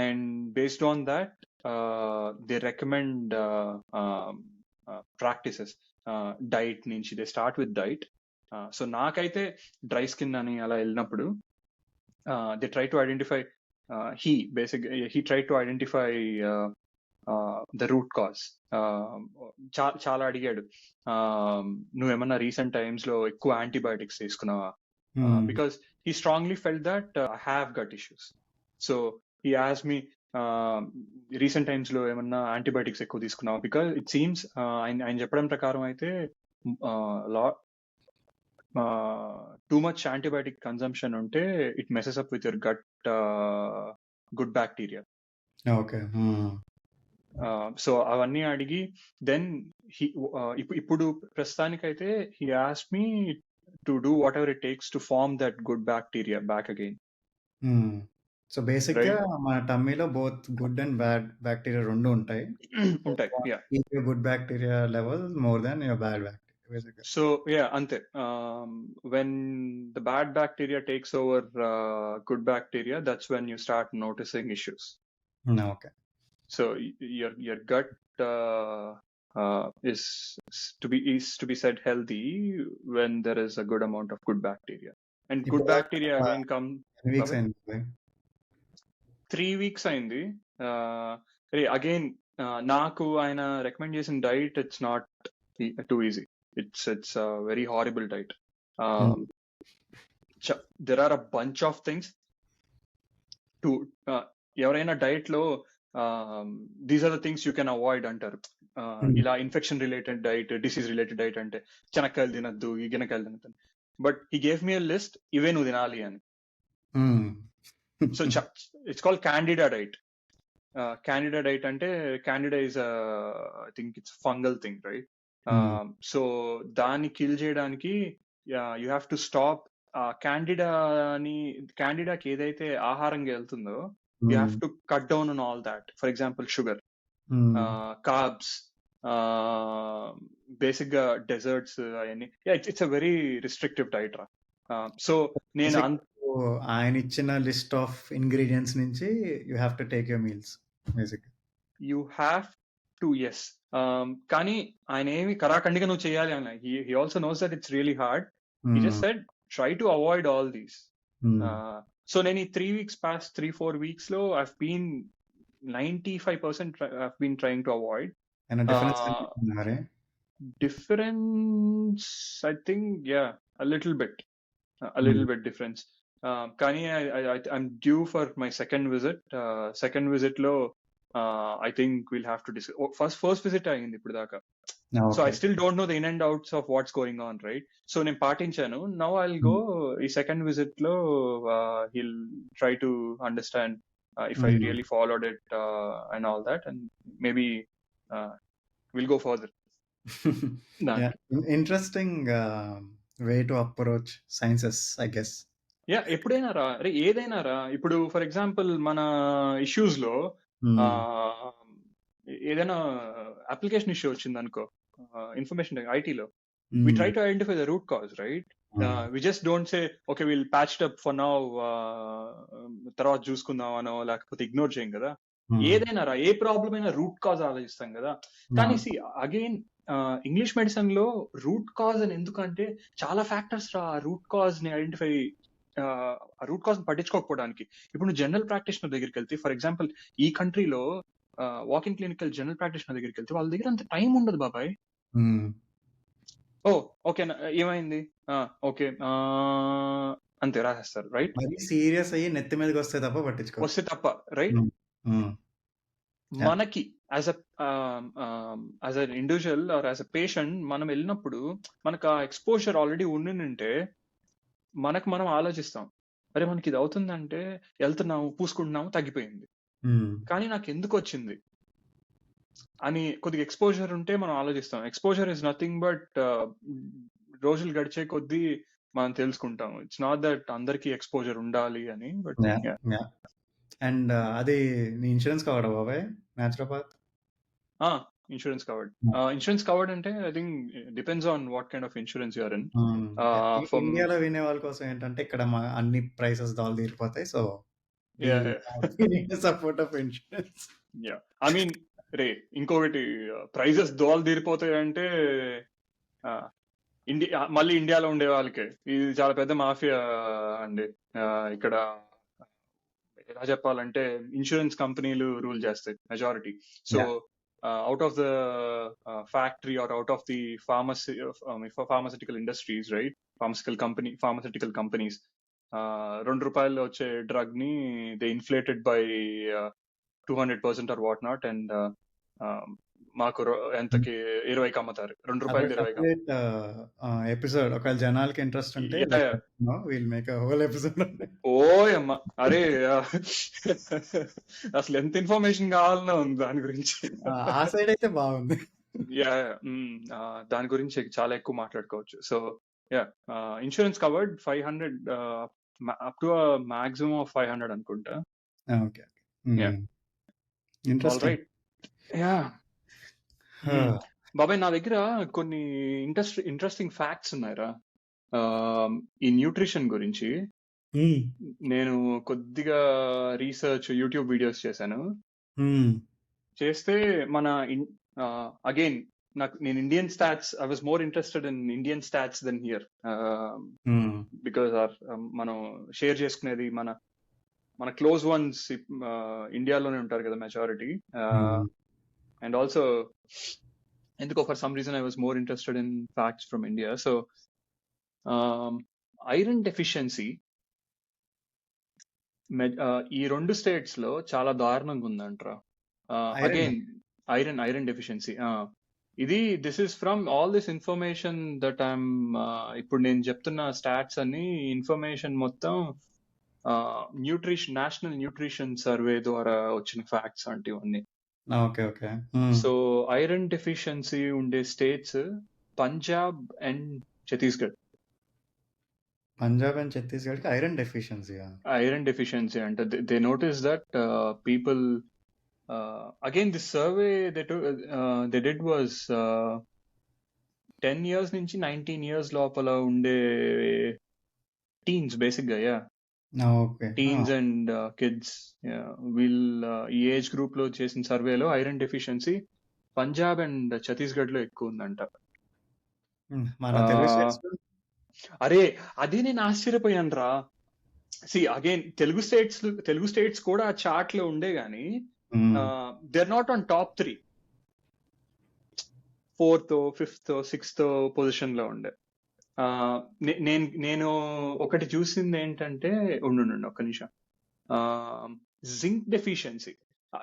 and based on that they recommend practices. Diet nunchi they start with diet. So naakaithe dry skin ani ala ellinappudu they try to identify, he tried to identify the root cause. చాలా అడిగాడు, నువ్వేమన్నా recent times లో ఎక్కువ antibiotics తీసుకున్నావా? Because he strongly felt that I have got issues. So he asked me, recent times లో ఏమన్నా antibiotics ఎక్కువ తీసుకున్నావా? బికాస్ ఇట్ సీమ్స్ ఆయన చెప్పడం ప్రకారం అయితే టూ మచ్ యాంటీబయాటిక్ కన్సంప్షన్ ఉంటే it messes up with your gut good bacteria. Okay. So అవన్నీ అడిగి దెన్ ఇప్పుడు ప్రస్తుతానికైతే he asked me to do whatever it takes to form that good bacteria back again. So basic గా మన టమ్మీలో both good and bad bacteria రెండు ఉంటాయి. Good bacteria level more than your bad bacteria. So yeah, అంతే. When the bad bacteria takes over good bacteria, that's when you start noticing issues. Okay. So your gut is to be said healthy when there is a good amount of good bacteria, and good bacteria again come. 3 weeks అయింది. Again నాకు ఆయన recommend చేసిన diet, it's not too easy. It's a very horrible diet. There are a bunch of things to ఎవరైనా diet లో these are the things you can avoid అంటారు. ఇలా infection related diet, disease related diet అంటే చెనక్కాయలు తినద్దు, ఈ గినకాయలు తినద్దు. But he gave me a list, ఇవే నువ్వు తినాలి అని. So it's called candida diet. Candida diet అంటే, candida is I think it's fungal thing, right? So దాన్ని కిల్ చేయడానికి యూ హ్యావ్ టు స్టాప్ క్యాండిడాకి ఏదైతే ఆహారంగా వెళ్తుందో, you have to cut down on all that. For example sugar, carbs, basic గా desserts, అవన్నీ. It's a very restrictive diet రా. So నేను ఆయన ఇచ్చిన లిస్ట్ ఆఫ్ ఇంగ్రీడియంట్స్ నుంచి you have to take your meals basic. You have to, yes. కానీ ఆయన ఏమి కరాఖండిగా నువ్వు చేయాలి అని. He also knows that it's really hard. He just said try to avoid all these. So నేను ఈ 3 weeks past 3-4 weeks లో I've been 95% I've been trying to avoid. Difference, I think, yeah, a little bit difference. కానీ I'm due for my second visit. Second visit లో I think we'll have to discuss. First visit అయింది ఇప్పుడు దాకా. Okay. So I still don't know the in and outs of what's going on, right? So నేను పాటించాను. Now I'll go ఈ second visit లో he'll try to understand if I really followed it and all that, and maybe we'll go further. Yeah, interesting way to approach sciences, I guess. Yeah, ఎప్పుడైనా రా, అరే ఏదైనా రా. ఇప్పుడు for example మన issues లో ఏదైనా అప్లికేషన్ ఇష్యూ వచ్చింది అనుకో, ఇన్ఫర్మేషన్ ఐటీలో, we try to identify the root cause, right? We just don't say okay, we'll patch it up for now, తర్వాత చూసుకుందాం అనో, లేకపోతే ఇగ్నోర్ చేయం కదా. ఏదైనా రా, ఏ ప్రాబ్లం అయినా రూట్ కాజ్ ఆలోచిస్తాం కదా. కానీ అగైన్ ఇంగ్లీష్ మెడిసిన్ లో రూట్ కాజ్ అని ఎందుకంటే చాలా ఫ్యాక్టర్స్ రా రూట్ కాజ్ ని ఐడెంటిఫై, ఆ రూట్ కాజ్ పట్టించుకోకపోవడానికి. ఇప్పుడు నువ్వు జనరల్ ప్రాక్టీషనర్ దగ్గరికి వెళ్తే, ఫర్ ఎగ్జాంపుల్ ఈ కంట్రీలో వాకింగ్ క్లినికల్ జనరల్ ప్రాక్టీషనర్ దగ్గరికి వెళ్తే వాళ్ళ దగ్గర అంత టైం ఉండదు బాబాయ్. ఓ ఓకే, ఏమైంది, ఓకే అంతే రాసేస్తారు, రైట్? సీరియస్ అయ్యి నెత్తి మీదకి వస్తే తప్ప రైట్? మనకి as an individual or as a patient మనం వెళ్ళినప్పుడు మనకు ఆ ఎక్స్పోజర్ ఆల్రెడీ ఉండింటే మనకు మనం ఆలోచిస్తాం, అరే మనకి ఇది అవుతుందంటే వెళ్తున్నాము, పూసుకుంటున్నాము, తగ్గిపోయింది. కానీ నాకు ఎందుకు వచ్చింది అని కొద్దిగా ఎక్స్పోజర్ ఉంటే మనం ఆలోచిస్తాం. ఎక్స్పోజర్ ఇస్ నథింగ్ బట్ రోజులు గడిచే కొద్దీ మనం తెలుసుకుంటాం. ఇట్స్ నాట్ దట్ అందరికి ఎక్స్పోజర్ ఉండాలి అని. బట్ అండ్ అది ఇన్సూరెన్స్ కవర్డ్ బాబాయ్ naturopath? Insurance covered. Insurance covered అంటే I think depends on what kind of insurance you are in. ఇండియాలో వినే వాళ్ళ కోసం ఏంటంటే ఇక్కడ అన్ని ప్రైసెస్ దాల్ తీరిపోతాయి. So support of insurance. Yeah, I mean రే, ఇంకొకటి, ప్రైజెస్ దోలు తీరిపోతాయి అంటే మళ్ళీ ఇండియాలో ఉండే వాళ్ళకి ఇది చాలా పెద్ద మాఫియా అండి. ఇక్కడ ఎలా చెప్పాలంటే ఇన్సూరెన్స్ కంపెనీలు రూల్ చేస్తాయి majority. So out of the factory or out of the pharmaceutical industries, right? Pharmaceutical companies ₹2 వచ్చే డ్రగ్ ని they inflated by 200% or what not, and మాకు ఎంతకి 20కి అమ్ముతారు. ₹2 ఎపిసోడ్ ఒకవేళ జనాలకి ఇంట్రెస్ట్ ఉంటే will make a whole episode. ఓయమ్మ, అరే అసలు ఎంత ఇన్ఫర్మేషన్ కావాలన్నా ఉంది దాని గురించి. ఆ సైడ్ అయితే బాగుంది. యా, దాని గురించి చాలా ఎక్కువ మాట్లాడుకోవచ్చు. So yeah, insurance covered 500 up to maximum of 500 అనుకుంటా. Okay, interesting. యా బాబాయ్, నా దగ్గర కొన్ని ఇంట్రెస్టింగ్ ఫ్యాక్ట్స్ ఉన్నాయిరా ఈ న్యూట్రిషన్ గురించి. నేను కొద్దిగా రీసెర్చ్, యూట్యూబ్ వీడియోస్ చేశాను. చేస్తే మన అగైన్ నేను Indian stats, I was more interested in Indian stats then here, because మనం షేర్ చేసుకునేది మన క్లోజ్ వన్స్ ఇండియాలోనే ఉంటారు కదా మెజారిటీ. And also, ఎందుకో for some reason I was more interested in facts from India. So iron deficiency ఈ 2 states లో చాలా దారుణంగా ఉందంటారా. Again iron deficiency. This is from all this information that I'm ఇప్పుడు నేను చెప్తున్న స్టాట్స్ అన్ని ఇన్ఫర్మేషన్ మొత్తం నేషనల్ న్యూట్రిషన్ సర్వే ద్వారా వచ్చిన ఫ్యాక్ట్స్ అంటే ఇవన్నీ. Okay. Okay. So iron deficiency ఉండే states Punjab and Chhattisgarh. Punjab and ఛత్తీస్గఢ్‌కి ఐరన్ డెఫిషియన్సీయా? Iron deficiency, and they noticed that people again this survey they did was 10 years నుంచి 19 years లోపల ఉండే teens బేసిక్గా. ఓకే. టీన్స్ అండ్ కిడ్స్ వీళ్ళ ఈ ఏజ్ గ్రూప్ లో చేసిన సర్వేలో iron deficiency Punjab and Chhattisgarh లో ఎక్కువ ఉందంట. మన తెలుగు స్టేట్స్‌లో? అరే అదే నేను ఆశ్చర్యపోయాను రా. అగైన్ తెలుగు స్టేట్స్ కూడా ఆ చార్ట్ లో ఉండే గానీ they are not on top 3, 4th, 5th, 6th position లో ఉండే. నేను ఒకటి చూసింది ఏంటంటే ఉండు ఒక్క నిమిషం. జింక్ డెఫిషియన్సీ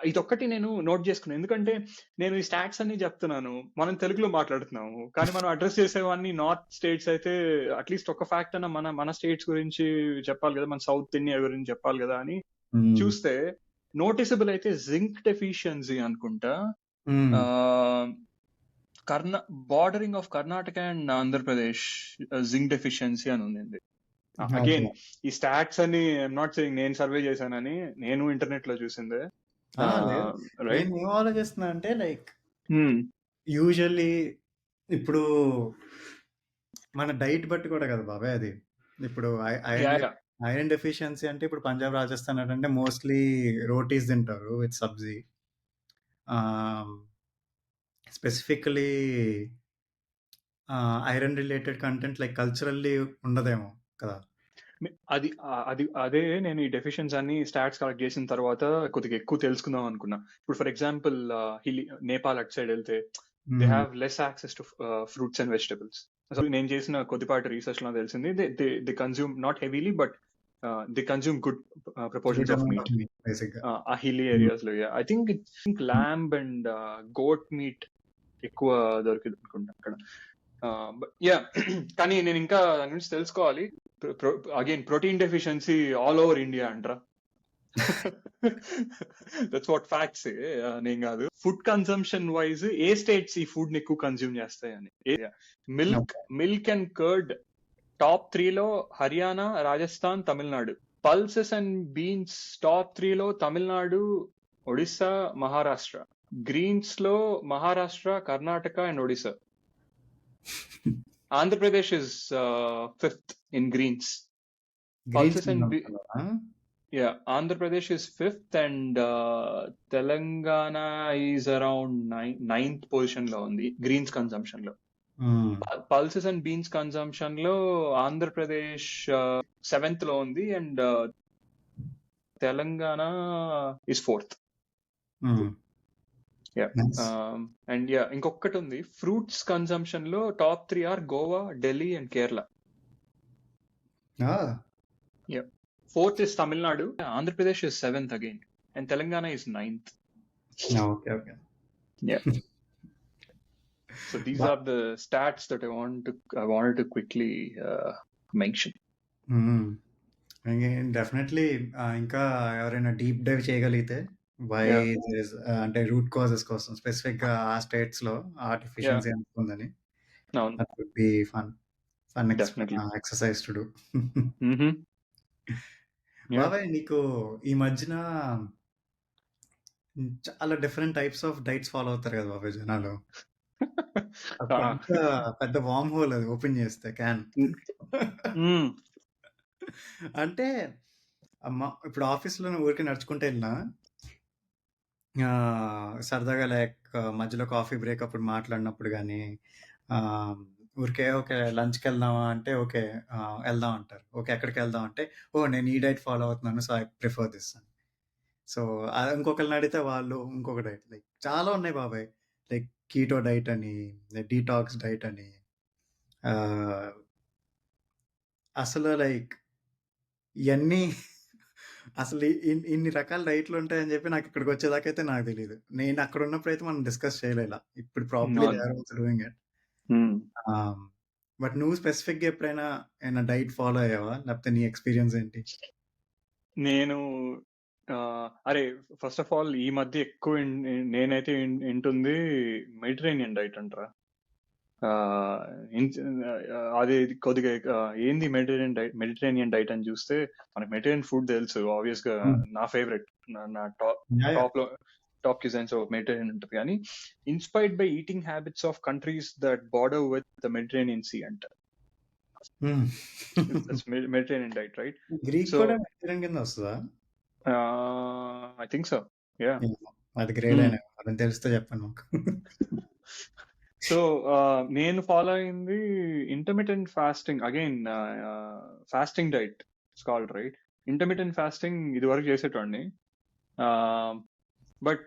ఇదొక్కటి నేను నోట్ చేసుకున్నాను. ఎందుకంటే నేను ఈ స్టాట్స్ అన్ని చెప్తున్నాను, మనం తెలుగులో మాట్లాడుతున్నాము, కానీ మనం అడ్రస్ చేసేవన్నీ నార్త్ స్టేట్స్ అయితే అట్లీస్ట్ ఒక ఫ్యాక్ట్ అన్న మన స్టేట్స్ గురించి చెప్పాలి కదా, మన సౌత్ ఇండియా గురించి చెప్పాలి కదా అని చూస్తే నోటిసబుల్ అయితే జింక్ డెఫిషియన్సీ అనుకుంటా bordering of Karnataka and Andhra Pradesh zinc deficiency అని ఉంది. అగైన్ ఈ స్టాట్స్ అని ఐఎమ్ నాట్ సేయింగ్ నేను సర్వే చేశానని, నేను ఇంటర్నెట్ లో చూసిందే. నేను ఏం ఆలోచిస్తున్నా అంటే లైక్ యూజువల్లీ ఇప్పుడు మన డైట్ బట్టి కూడా కదా బాబాయ్ అది. ఇప్పుడు ఐరన్ డెఫిషియన్సీ అంటే ఇప్పుడు పంజాబ్, రాజస్థాన్ అంటే మోస్ట్లీ రోటీస్ తింటారు with Sabzi. Specifically iron related content like culturally ఉండదేమో కదా. అదే నేను ఈ డెఫిషియన్స్ అన్ని స్టాట్స్ కలెక్ట్ చేసిన తర్వాత కొద్దిగా ఎక్కువ తెలుసుకుందాం అనుకున్నా. ఇప్పుడు ఫర్ ఎగ్జాంపుల్ నేపాల్ అటు సైడ్ వెళ్తే they have less access to fruits and vegetables. అసలు నేను చేసిన కొద్దిపాటి రీసెర్చ్ లో తెలిసింది they consume not heavily but they consume good proportions of meat ఆ హిల్లీ ఏరియాస్ లో. I think lamb and goat meat ఎక్కువ దొరికింది అనుకుంటా అక్కడ. కానీ నేను ఇంకా దాని గురించి తెలుసుకోవాలి. Again protein deficiency all over India అంటారా? That's what facts. నేను కాదు. ఫుడ్ కన్సంప్షన్ వైజ్ ఏ స్టేట్స్ ఈ ఫుడ్ ని ఎక్కువ కన్స్యూమ్ చేస్తాయని. మిల్క్ అండ్ కర్డ్ టాప్ 3 లో Haryana, Rajasthan, Tamil Nadu. Pulses and beans top 3 లో తమిళనాడు, ఒడిస్సా, మహారాష్ట్ర. గ్రీన్స్ లో Maharashtra, Karnataka and Odisha. Andhrapradesh is 5th in greens. Pulses and Andhrapradesh is 5th and Telangana is around 9th position lo undi greens consumption lo. Pulses and beans consumption lo Andhrapradesh 7th lo undi and Telangana is 4th. And ఇంకొకటి ఉంది, fruits consumption లో top 3 are Goa, Delhi and Kerala. 4th is Tamil Nadu, Andhra Pradesh is 7th again and Telangana is 9th. Okay. So these are the stats that I wanted to quickly mention. Definitely ఇంకా ఎవరైనా deep dive చేయగలిగితే why అంటే root causes కోసం specific గా ఆ states లో ఆ deficiency ఉందని, that would be fun exercise to do. బాబాయ్ నీకు ఈ మధ్యన చాలా different types of diets follow అవుతారు కదా బాబాయ్ జనాలు. పెద్ద వామ్ హోల్ అది ఓపెన్ చేస్తే క్యాన్. అంటే ఇప్పుడు ఆఫీస్లో ఊరికి నడుచుకుంటే వెళ్ళినా సరదాగా లైక్ మధ్యలో కాఫీ బ్రేక్ అప్పుడు మాట్లాడినప్పుడు కానీ ఊరికే ఓకే లంచ్కి వెళ్దామా అంటే ఓకే వెళ్దాం అంటారు. ఓకే ఎక్కడికి వెళ్దాం అంటే నేను ఈ డైట్ ఫాలో అవుతున్నాను సో ఐ ప్రిఫర్ దిస్ అని. సో ఇంకొకరిని అడిగితే వాళ్ళు ఇంకొక డైట్ లైక్ చాలా ఉన్నాయి బాబాయ్, లైక్ కీటో డైట్ అని, డీటాక్స్ డైట్ అని. అసలు లైక్ ఇవన్నీ అసలు ఇన్ని రకాల డైట్‌లు ఉంటాయని చెప్పి నాకు ఇక్కడికి వచ్చేదాకైతే నాకు తెలీదు. నేను అక్కడ ఉన్నప్పుడైతే మనం డిస్కస్ చేయలే ఇలా. ఇప్పుడు ప్రాబబ్లీ దే అవును. Are also doing it. Hmm. But నువ్వు స్పెసిఫిక్‌గా ఎప్పుడైనా ఏమైనా డైట్ ఫాలో అయ్యావా? లేకపోతే నీ ఎక్స్‌పీరియన్స్ ఏంటి? నేను అరే ఫస్ట్ ఆఫ్ ఆల్ ఈ మధ్య ఎక్కువ నేనైతే వింటుంది మెడిటరేనియన్ డైట్ అంటారా. అది కొద్దిగా ఏంది మెడిటరేనియన్ డైట్ అని చూస్తే మనకి మెడిటరేనియన్ ఫుడ్ తెలుసు ఆబ్వియస్ గా. హ్మ్. నా ఫేవరెట్, నా యాహ్! యాహ్! టాప్ లో టాప్ క్యూజైన్స్ ఆఫ్ మెడిటరేనియన్ ఉంటుంది. కానీ inspired by eating habits of countries that border with the Mediterranean sea అంట. Hmm. Mediterranean diet, right? Greek so కూడా వెజిటేరియన్ కింద వస్తదా? I think so, yeah. ఏమో. అది గ్రేడ్ అయినా అదని తెలిస్తే చెప్పండి మాకు. సో నేను ఫాలో అయింది intermittent fasting, again fasting diet called, right? Intermittent fasting ఇది వరకు చేసేటోడిని, బట్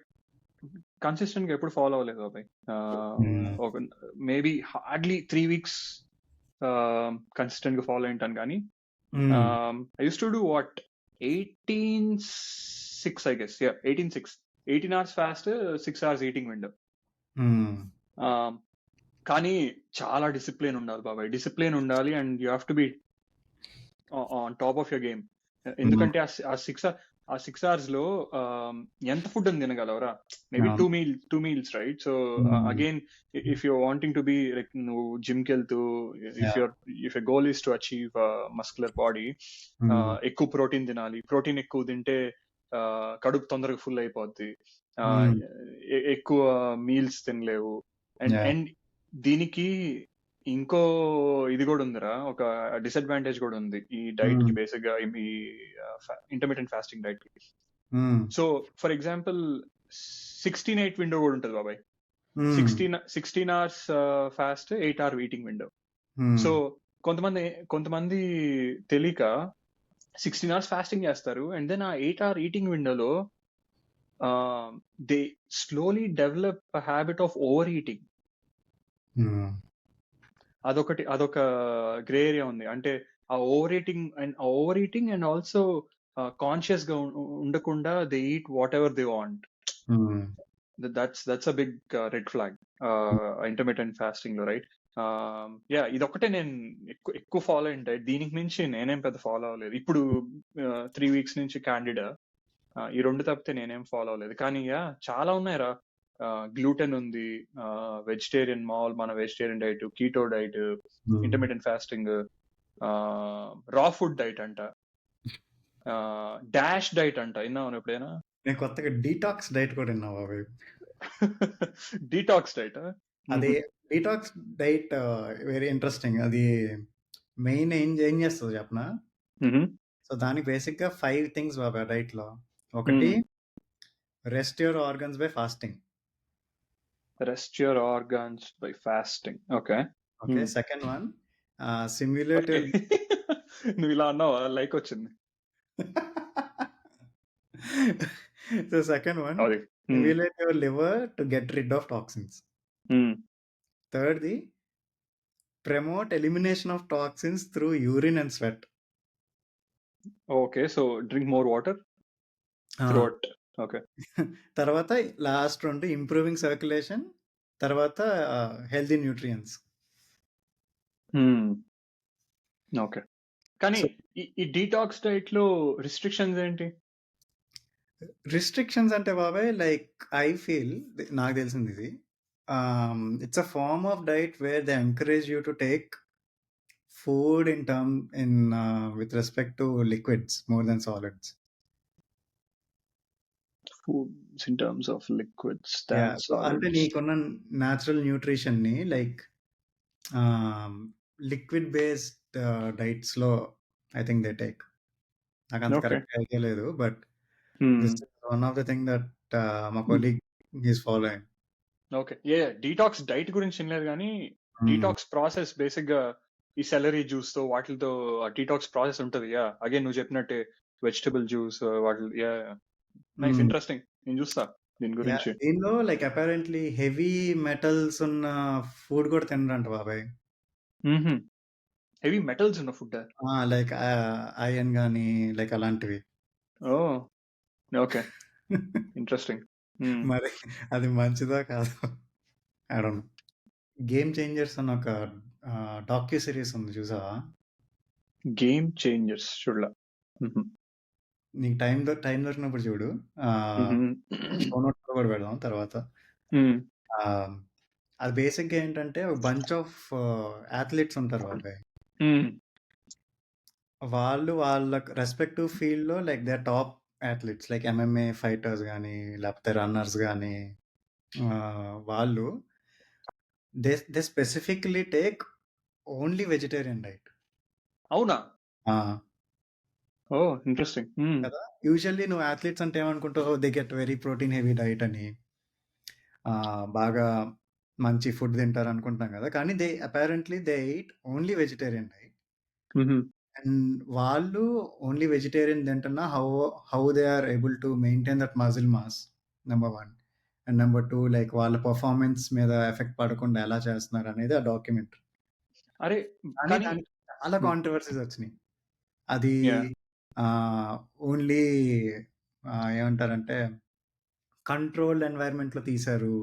కన్సిస్టెంట్ గా ఎప్పుడు ఫాలో అవ్వలేదు బాబాయ్. హ్మ్. ఒక మేబీ హార్డ్లీ 3 weeks కన్సిస్టెంట్ గా ఫాలో అయింటాను. కానీ హ్మ్. I use to do what 18/6 I guess, 18/6, 18 hours fast, 6 hours eating window. హ్మ్. కానీ చాలా డిసిప్లిన్ ఉండాలి బాబాయ్, డిసిప్లిన్ ఉండాలి, and you have to be on top of your game. హ్మ్. ఎందుకంటే ఆ 6 hours లో ఎంత ఫుడ్ అని తినగలవరా? మేబీ అవును. Two meals, right? సో హ్మ్. Again, if you're wanting to be like, నువ్వు జిమ్ కి వెళ్తూ, if yeah! Your if your goal is to achieve muscular body, హ్మ్. ఎక్కువ ప్రోటీన్ తినాలి. ప్రోటీన్ ఎక్కువ తింటే కడుపు తొందరగా ఫుల్ అయిపోద్ది. హ్మ్. ఎక్కువ మీల్స్ తినలేవు. And yeah! అండ్ దీనికి ఇంకో ఇది కూడా ఉందిరా, ఒక డిసడ్వాంటేజ్ కూడా ఉంది ఈ డైట్ కి, హ్మ్. బేసిక్ గా ఈ ఇంటర్మీడియట్ ఫాస్టింగ్ డైట్ కి. హ్మ్. సో ఫర్ ఎగ్జాంపుల్ 16/8 విండో కూడా ఉంటుంది బాబాయ్. Hmm. 16 hours fast, 8 hour eating window. Hmm. So కొంతమంది కొంతమంది తెలియక 16 hours ఫాస్టింగ్ చేస్తారు, అండ్ దెన్ ఆ 8 hour ఈటింగ్ విండోలో they slowly develop habit of over eating. Hmm. అదొక గ్రే ఏరియా ఉంది. అంటే over eating and also conscious గా ఉండకుండా they eat whatever they want. Hmm. That's a big red flag intermediate fasting లో, right? Yeah, ఇదొక్కటే నేను ఎక్కువ follow అయింటే, దీనికి నుంచి నేనేం పెద్ద ఫాలో అవ్వలేదు. ఇప్పుడు 3 weeks నుంచి క్యాండిడా, ఈ రెండు తప్పితే నేనేం ఫాలో అవ్వలేదు. కానీ యా, చాలా ఉన్నాయిరా. గ్లూటెన్ ఉంది, వెజిటేరియన్, మన వెజిటేరియన్ డైట్, కీటో డైట్, హ్మ్. ఇంటర్మీడియట్ ఫాస్టింగ్, రా ఫుడ్ డైట్ అంట, డాష్ డైట్ అంట. విన్నావు ఎప్పుడైనా? నేను కొత్తగా డీటాక్స్ డైట్ కూడా విన్నా బాబాయ్. Detox diet. అది డీటాక్స్ డైట్ వెరీ ఇంట్రెస్టింగ్. అది మెయిన్ ఏం చేస్తదో చెప్పనా? సో దానికి బేసిక్‌గా 5 థింగ్స్ బాబాయ్ డైట్‌లో. ఒకటి rest your organs by fasting. Rest your organs by fasting. Okay. Okay. Second one simulate your నువ్వు ఇలా అన్నావా, లైక్ వచ్చింది. సో సెకండ్ వన్ అది. Simulate your liver to get rid of toxins. థర్డ్‌ది promote elimination of toxins through urine and sweat. Okay, so drink more water ఆ! Throughout. Okay. తర్వాత last 2 improving circulation. తర్వాత healthy nutrients. Okay. కానీ so ఈ detox diet లో restrictions ఏంటి? Restrictions అంటే బాబాయ్ లైక్ ఐ ఫీల్ నాకు తెలిసింది ఇది. It's a form of diet where they encourage you to take food with respect to liquids more than solids. Foods in terms of liquids than yeah! So అంటే solids. నీకున్న natural న్యూట్రిషన్‌ని like liquid based డైట్స్‌లో I think they take. నాకంత okay. కరెక్ట్‌గా idea లేదు. But Hmm. This is one of the thing that మా colleague is following. Okay. Detox diet గురించి వినలేదు, కానీ హ్మ్. డీటాక్స్ ప్రాసెస్ బేసిక్ గా ఈ సెలరీ జ్యూస్ తో వాటితో డీటాక్స్ ప్రాసెస్ ఉంటది. అగైన్ నువ్వు చెప్పినట్టే వెజిటబుల్ జ్యూస్ వాటి. నైస్, హ్మ్. ఇంట్రెస్టింగ్. నేను చూస్తా దీని యాహ్! గురించి. దీనిలో లైక్ అపారెంట్‌లీ హెవీ మెటల్స్ ఉన్న ఫుడ్ కూడా తినరంట బాబాయ్. హెవీ మెటల్స్ ఉన్న ఫుడ్. లైక్ ఐరన్ గాని లైక్ అలాంటివి. ఓ ఓకే, ఇంట్రెస్టింగ్. మరి అది మంచిదో కాదో I don't know. 'Game changers' అని ఒక డాక్యూ సిరీస్ ఉంది చూసావా? గేమ్ చేంజర్స్ చూడలా. నీకు టైం దొరికినప్పుడు చూడు. షో నోట్స్‌లో కూడా పెడదాం తర్వాత. ఆహ్, అది బేసిక్‌గా ఏంటంటే ఒక బంచ్ ఆఫ్ అథ్లెట్స్ ఉంటారు బాబాయ్. వాళ్ళు వాళ్ళ రెస్పెక్టివ్ ఫీల్డ్‌లో like they are top athletes like MMA fighters గాని, లేకపోతే రన్నర్స్ గాని వాళ్ళు they specifically take only vegetarian diet. అవునా? ఆ! Oh interesting. కదా! యూజువల్లీ నువ్వు అథ్లెట్స్ అంటే ఏమనుకుంటావు? They get very protein heavy diet అని. బాగా మంచి ఫుడ్ తింటారు అనుకుంటున్నాం కదా! కానీ apparently they eat only vegetarian diet. And వాళ్ళు ఓన్లీ వెజిటేరియన్ తింటున్నా how they are able to maintain that muscle mass number 1. And number 2 like వాళ్ళ పెర్ఫార్మన్స్ మీద ఎఫెక్ట్ పడకుండా ఎలా చేస్తున్నారు అనేది ఆ డాక్యుమెంటరీ. అరే కానీ కానీ దానికి చాలా కాంట్రోవర్సీస్ వచ్చినాయి. అది యా ఓన్లీ ఏమంటారంటే కంట్రోల్డ్ ఎన్వైరన్మెంట్‌లో తీశారు.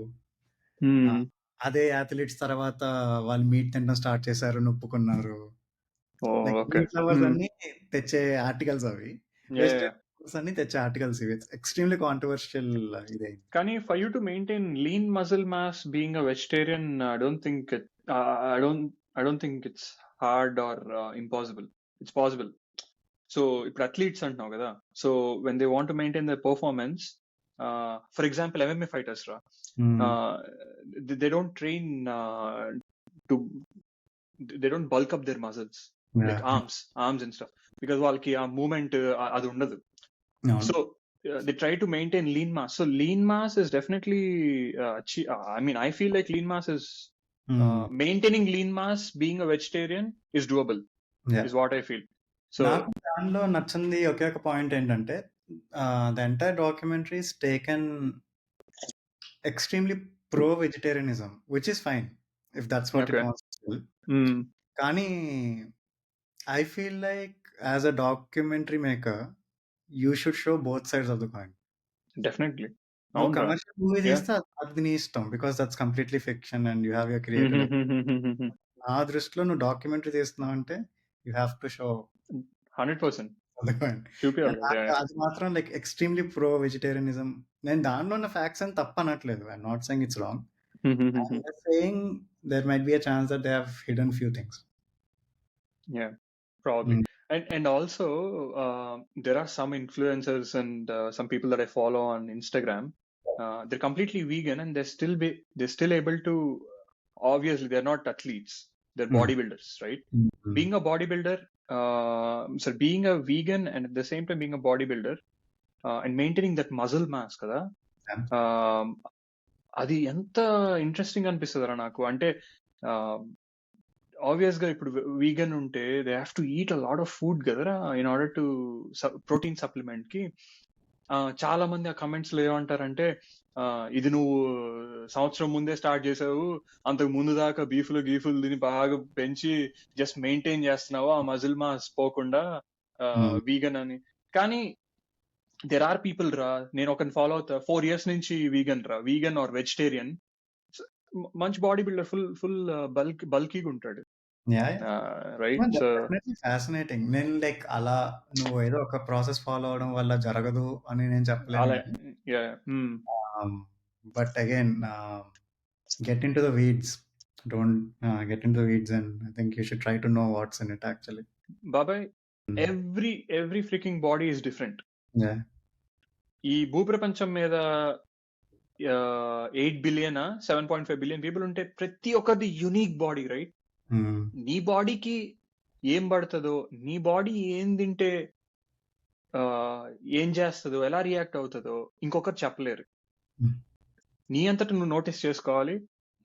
అదే అథ్లెట్స్ తర్వాత వాళ్ళు మీట్ తినడం స్టార్ట్ చేశారు, ఒప్పుకున్నారు. Like okay. మీట్ లవర్స్ అన్ని తెచ్చే ఆర్టికల్స్ అవి. యా వెజిటేరియన్స్ అన్ని తెచ్చే ఆర్టికల్స్ ఇవి. ఇట్స్ ఎక్స్‌ట్రీమ్‌లీ కాంట్రోవర్షియల్ ఇదయింది. కానీ for you to maintain lean muscle mass being a vegetarian, I don't think it's hard or impossible. It's possible. So ఇప్పుడు athletes అంటున్నావు కదా, so when they want to maintain the performance, for example MMA fighters రా, they don't train to they don't bulk up their muscles like yeah! arms and stuff, because వాళ్ళకి ఆ moment అది ఉండదు. అవును. So they try to maintain lean mass. So lean mass is definitely I mean, I feel like lean mass is హ్మ్. maintaining lean mass being a vegetarian is doable, yeah! is what I feel. So నాకు దానిలో నచ్చింది ఒకే ఒక point ఏంటంటే the entire documentary is taken extremely pro vegetarianism which is fine if that's what it okay. Wants to. mm, కానీ I feel like as a documentary maker you should show both sides of the coin. definitely నువ్వు అవునరా. Commercial movie Yeah. తీస్తే అది నీ ఇష్టం. Because that's completely fiction and you have your creative life. నా దృష్టిలో నువ్వు డాక్యుమెంటరీ తీస్తున్నావంటే you have to show 100% the coin. చూపియాలి. నాకు Yeah. అది మాత్రం లైక్ ఎక్స్‌ట్రీమ్‌లీ ప్రో వెజిటేరియనిజం. నేను దానిలో ఉన్న ఫ్యాక్ట్స్ అని తప్పనట్లేదు. I am not saying it's wrong. I am just saying there might be a chance that they have hidden few things. Yeah, probably. హ్మ్. And also there are some influencers and some people that I follow on Instagram. They're completely vegan and they're still able to. Obviously, they're not athletes; they're హ్మ్. bodybuilders, right? హ్మ్. Being a bodybuilder, so being a vegan and at the same time being a bodybuilder and maintaining that muscle mass, kada. Yeah! అది ఎంత interesting అనిపిస్తుందిరా నాకు. అంటే obvious గా ఇప్పుడు vegan ఉంటే they have to eat a lot of food కదరా in order to protein supplement కి. చాలా మంది ఆ కమెంట్స్ లో ఏమంటారంటే, ఇది నువ్వు సంవత్సరం ముందే స్టార్ట్ చేసావు, అంతకు ముందు దాకా బీఫ్లు గీఫులు తిని బాగా పెంచి జస్ట్ మెయింటైన్ చేస్తున్నావు ఆ మజిల్ మాస్ పోకుండా హ్మ్. వీగన్ అని. కానీ దెర్ ఆర్ పీపుల్ రా, నేను ఒకరిని ఫాలో అవుతా 4 years నుంచి వీగన్ రా, వీగన్ ఆర్ వెజిటేరియన్, మంచి బాడీ బిల్డర్, ఫుల్ ఫుల్ బల్కీగా ఉంటాడు. Yeah! Yeah! Right. So that's definitely fascinating. నేను లైక్ అలా నువ్వు ఏదో ఒక ప్రాసెస్ ఫాలో అవ్వడం వల్ల జరగదు అని నేను చెప్పలేను అలా గానీ yeah. But again get into the weeds. Don't get into the weeds, and I think you should try to know what's in it actually. బాబాయ్, Mm. Every freaking body is different. Yeah. ఈ భూప్రపంచం మీద 8 billion 7.5 billion people ఉంటే ప్రతి ఒక్కరిది unique body, right? Mm. నీ బాడీకి ఏం పడుతుందో, నీ బాడీ ఏం తింటే ఏం చేస్తుందో, ఎలా రియాక్ట్ అవుతుందో ఇంకొకరు చెప్పలేరు. Mm. నీ అంతట నువ్వు నోటీస్ చేసుకోవాలి.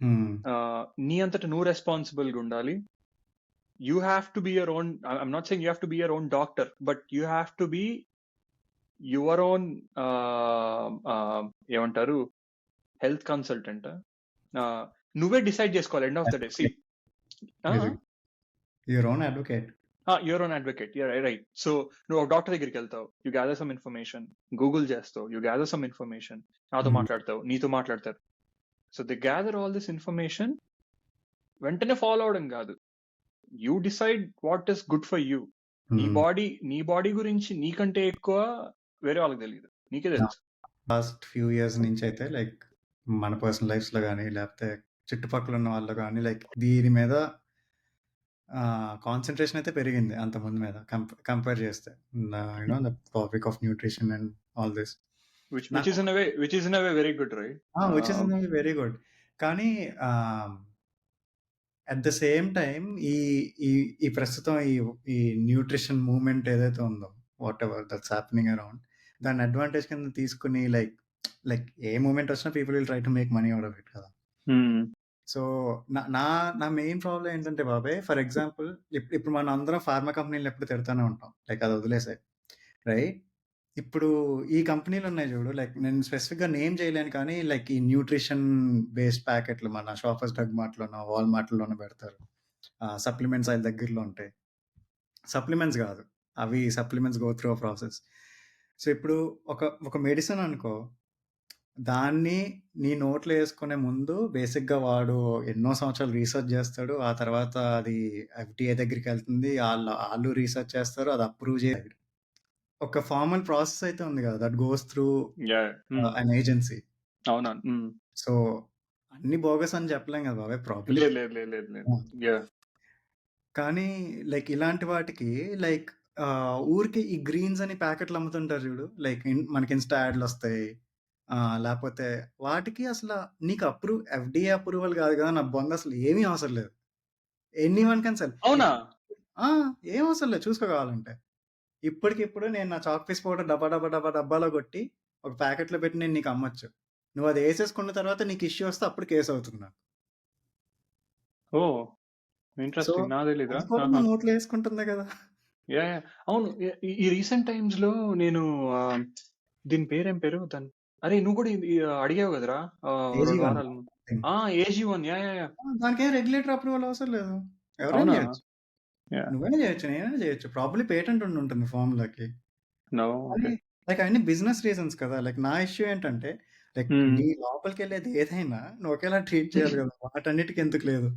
Mm. నీ అంతట నువ్వు రెస్పాన్సిబుల్గా ఉండాలి. You have to be your own. I'm not saying you have to be your own doctor, but you have to be your own ఏమంటారు, హెల్త్ కన్సల్టెంట్. నువ్వే డిసైడ్ చేసుకోవాలి end of the day. See Basically, your own advocate. Your own advocate, right. So నువ్వు ఒక doctor దగ్గరికి వెళ్తావు, you gather some information, Google చేస్తావు, you gather some information, నాతో మాట్లాడతావు, నీతో మాట్లాడతారు. So they gather all this information, వెంటనే ఫాలో అవడం కాదు, you decide what is good for you. నీ బాడీ గురించి నీకంటే ఎక్కువ వేరే వాళ్ళకి తెలియదు, నీకే తెలుసు. లాస్ట్ ఫ్యూ ఇయర్స్ నుంచి అయితే లైక్ మన పర్సనల్ లైఫ్స్ లో కానీ లేకపోతే చుట్టుపక్కల ఉన్న వాళ్ళు కానీ లైక్ దీని మీద కాన్సన్ట్రేషన్ అయితే పెరిగింది అంత ముందు మీద కంపేర్ చేస్తే, you know the topic of nutrition and all this, which is in a way very good, right? Which is very good. కానీ అట్ ద సేమ్ టైం ఈ ఈ ఈ ప్రస్తుతం ఈ న్యూట్రిషన్ మూవ్మెంట్ ఏదైతే ఉందో, what ever that's happening around, దాని advantage కింద తీసుకుని లైక్ లైక్ ఏ మూమెంట్ వచ్చినా people will try to make money out of it కదా. సో నా నా మెయిన్ ప్రాబ్లం ఏంటంటే బాబాయ్, ఫర్ ఎగ్జాంపుల్ ఇప్పుడు మనం అందరం ఫార్మా కంపెనీలు ఎప్పుడు తిడతానే ఉంటాం, లైక్ అది వదిలేసాయి రైట్. ఇప్పుడు ఈ కంపెనీలు ఉన్నాయి చూడు, లైక్ నేను స్పెసిఫిక్గా నేమ్ చేయలేను కానీ లైక్ ఈ న్యూట్రిషన్ బేస్డ్ ప్యాకెట్లు మన షాపర్స్ డ్రగ్ మార్ట్లోనో వాల్మార్ట్లోనో పెడతారు, సప్లిమెంట్స్ ఆయన దగ్గరలో ఉంటాయి. సప్లిమెంట్స్ కాదు అవి, supplements go through process. So ఇప్పుడు ఒక మెడిసిన్ అనుకో, దాన్ని నీ నోట్లో వేసుకునే ముందు బేసిక్గా వాడు ఎన్నో సంవత్సరాలు రీసెర్చ్ చేస్తాడు, ఆ తర్వాత అది ఎఫ్డిఏ దగ్గరికి వెళ్తుంది, వాళ్ళు రీసెర్చ్ చేస్తారు, అది అప్రూవ్ చేయాలి, ఒక ఫార్మల్ ప్రాసెస్ అయితే ఉంది కదా, that goes through an agency. అవునా? సో అన్ని బోగస్ అని చెప్పలేం కదా బాబాయ్, ప్రాబ్లీ. కానీ లైక్ ఇలాంటి వాటికి లైక్ ఊరికి ఈ గ్రీన్స్ అని ప్యాకెట్లు అమ్ముతుంటారు చూడు, లైక్ మనకి ఇన్స్టా యాడ్లు వస్తాయి, లేకపోతే వాటికి అసలు నీకు ఎఫ్డిఏ అప్రూవల్ కాదు కదా, నా బొంద అసలు ఏమీ అవసరం లేదు, ఎనీ వన్ కెన్ సెల్. అవునా? ఏం అవసరం లేదు, చూసుకోవాలంటే. ఇప్పటికిప్పుడు నేను నా చాక్ పీస్ పౌడర్ డబ్బాలో కొట్టి ఒక ప్యాకెట్లో పెట్టి నేను నీకు అమ్మొచ్చు, నువ్వు అది వేసేసుకున్న తర్వాత నీకు ఇష్యూ వస్తే అప్పుడు కేసు అవుతుంది నాకు. ఓ ఇంట్రెస్టింగ్, నా తెలీదా? నోట్లో వేసుకుంటుంది కదా. అవును, ఈ రీసెంట్ టైమ్స్ లో నేను దీని పేరేం పేరు దాని, అరే నువ్వు కూడా అడిగావు కదరా AG1. దానికి రెగ్యులేటర్ అప్రూవల్ అవసరం లేదు, ఎవరైనా చేయొచ్చు, నువ్వైనా చేయొచ్చు, నేనైనా చేయొచ్చు, ప్రాబ్లీ పేటెంట్ ఉంటుంది ఫార్ములాకి. లైక్ అన్ని బిజినెస్ రీజన్స్ కదా. లైక్ నా ఇష్యూ ఏంటంటే లైక్ నీ లోపలికి వెళ్ళేది ఏదైనా నువ్వు ఒకేలా ట్రీట్ చేయాలి కదా, వాటన్నిటికి ఎందుకు లేదు.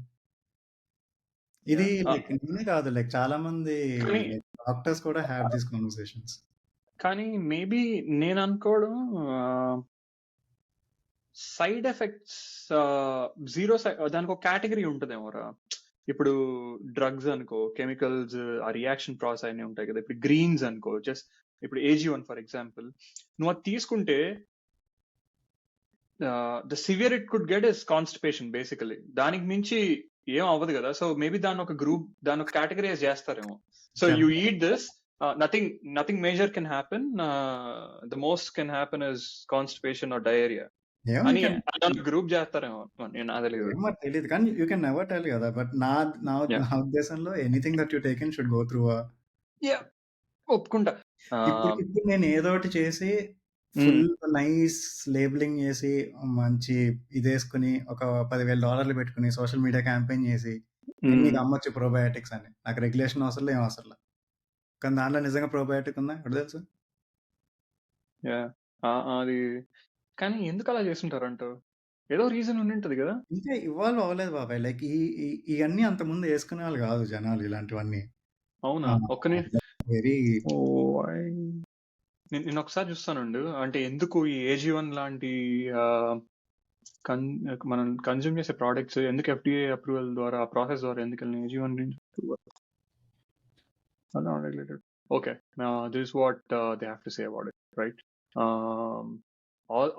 ఇది లైక్ నేనే కాదు, లైక్ చాలా మంది డాక్టర్స్ కూడా హ్యావ్ దీస్ కాన్వర్సేషన్స్. కానీ మేబీ నేను అనుకోవడం సైడ్ ఎఫెక్ట్స్ జీరో, దానికి ఒక కేటగిరీ ఉంటుందేమోరా. ఇప్పుడు డ్రగ్స్ అనుకో, కెమికల్స్, ఆ రియాక్షన్ ప్రాసెస్ అన్ని ఉంటాయి కదా. ఇప్పుడు గ్రీన్స్ అనుకో, జస్ట్ ఇప్పుడు AG1 ఫర్ ఎగ్జాంపుల్, నువ్వు అది తీసుకుంటే the severe it could get is constipation basically, దానికి మించి ఏం అవ్వదు కదా. సో మేబీ దాని ఒక గ్రూప్, దాని ఒక కేటగిరైజ్ చేస్తారేమో. So you eat this, nothing major can happen, the most can happen is constipation or diarrhea అని గ్రూప్ చేస్తారేమో, నాకు తెలియదు. కానీ యూ కెన్ నెవర్ టెల్ కదా. బట్ నా ఉద్దేశంలో anything that you taken should go through ఒప్పుకుంటా. ఇప్పుడు నేను ఏదో ఒకటి చేసి ఫుల్ నైస్ లేబులింగ్ చేసి మంచి ఇది వేసుకుని ఒక $10,000 పెట్టుకుని సోషల్ మీడియా క్యాంపెయిన్ చేసి నీకు అమ్మొచ్చు ప్రోబయాటిక్స్ అని, నాకు రెగ్యులేషన్ అవసరం ఏం అవసరం లేదు. కానీ దాంట్లో నిజంగా ప్రోబయాటిక్ ఉందా ఎక్కడ తెలుసు? అది కానీ ఎందుకు అలా చేస్తుంటారు అంటూ, ఏదో రీజన్ ఉండింటది కదా. ఇంకా ఇవాల్వ్ అవ్వలేదు బాబాయ్. లైక్ ఇవన్నీ అంత ముందు వేసుకునే వాళ్ళు కాదు జనాలు ఇలాంటివన్నీ. అవునా? వెరీ నేను ఒకసారి చూస్తానండు, అంటే ఎందుకు ఈ AG1 లాంటి మనం కన్జ్యూమ్ చేసే ప్రోడక్ట్స్ ఎందుకు FDA అప్రూవల్ ద్వారా, ఆ ప్రాసెస్ ద్వారా ఎందుకు వెళ్ళిన AG1 regulated. Okay, now this is what they have to say about it, right?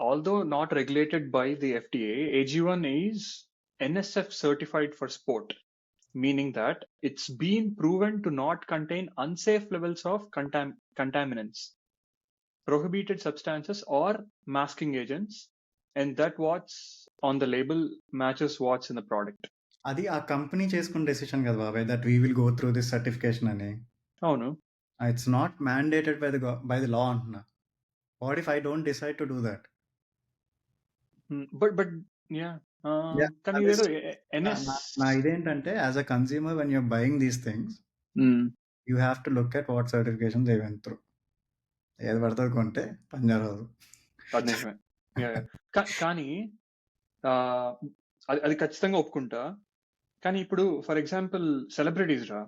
Although not regulated by the FDA, AG1 is NSF certified for sport, meaning that it's been proven to not contain unsafe levels of contaminants, prohibited substances or masking agents, and that what's on the label matches what's in the product. అది ఆ company చేసుకున్న decision కదా బాబాయ్, that we will go through this certification అని. అవును, it's not mandated by the law అంటున్నా. What if I don't decide to do that? But నా ఇదేంటంటే as a consumer when you're buying these things, you have to look at what certifications they went through. ఏది పడుతుంది కొంటే పని జరగదు. అది నిజమే. కానీ అది ఖచ్చితంగా ఒప్పుకుంటా. కానీ ఇప్పుడు ఫర్ ఎగ్జాంపుల్ సెలబ్రిటీస్ రా,